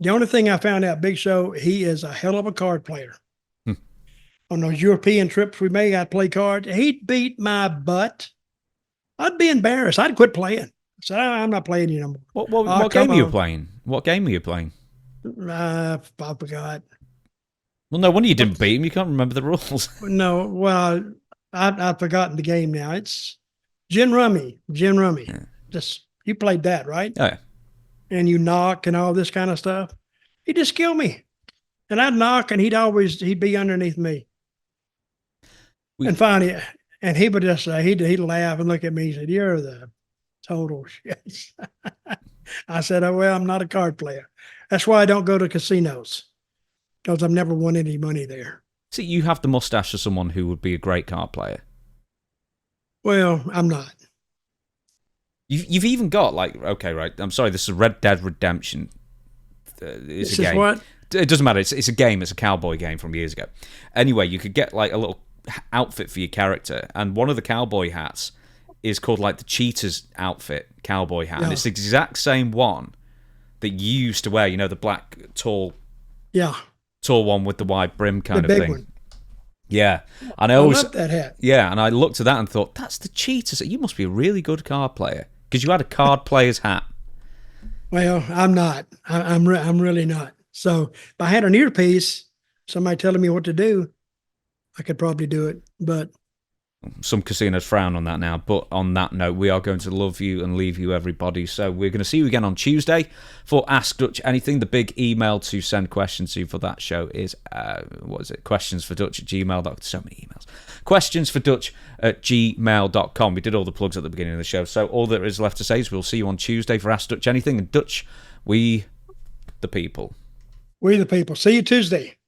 B: The only thing I found out, Big Show, he is a hell of a card player. On those European trips we made, I'd play cards. He'd beat my butt I'd be embarrassed. I'd quit playing. I said, I'm not playing you no more.
A: What game are you playing? What game are you playing?
B: I forgot.
A: Well, no wonder you didn't beat him. You can't remember the rules.
B: No, well, I've forgotten the game now. It's Gin Rummy. Yeah. Just you played that, right?
A: Oh, yeah.
B: And you knock and all this kind of stuff. He'd just kill me. And I'd knock and he'd be underneath me. And finally, and he would just say, he'd laugh and look at me and said, "You're the total shit." I said, "Oh, well, I'm not a card player. That's why I don't go to casinos, because I've never won any money there."
A: See, you have the mustache of someone who would be a great card player.
B: Well, I'm not.
A: You've even got, like, okay, right, I'm sorry, this is Red Dead Redemption. It's a game.
B: What?
A: It doesn't matter. It's a game. It's a cowboy game from years ago. Anyway, you could get like a little outfit for your character, and one of the cowboy hats is called like the Cheetah's outfit cowboy hat, and it's the exact same one that you used to wear. You know, the black tall one with the wide brim kind of thing. One. Yeah, and I always
B: love that hat.
A: Yeah, and I looked at that and thought, that's the Cheetah's. You must be a really good card player because you had a card player's hat.
B: Well, I'm not. I'm really not. So if I had an earpiece, somebody telling me what to do, I could probably do it. But
A: some casinos frown on that now. But on that note, we are going to love you and leave you, everybody. So we're going to see you again on Tuesday for Ask Dutch Anything. The big email to send questions to for that show is, questionsfordutch@gmail.com. So many emails. Questionsfordutch@gmail.com. We did all the plugs at the beginning of the show. So all that is left to say is we'll see you on Tuesday for Ask Dutch Anything. And Dutch, we the people.
B: We the people. See you Tuesday.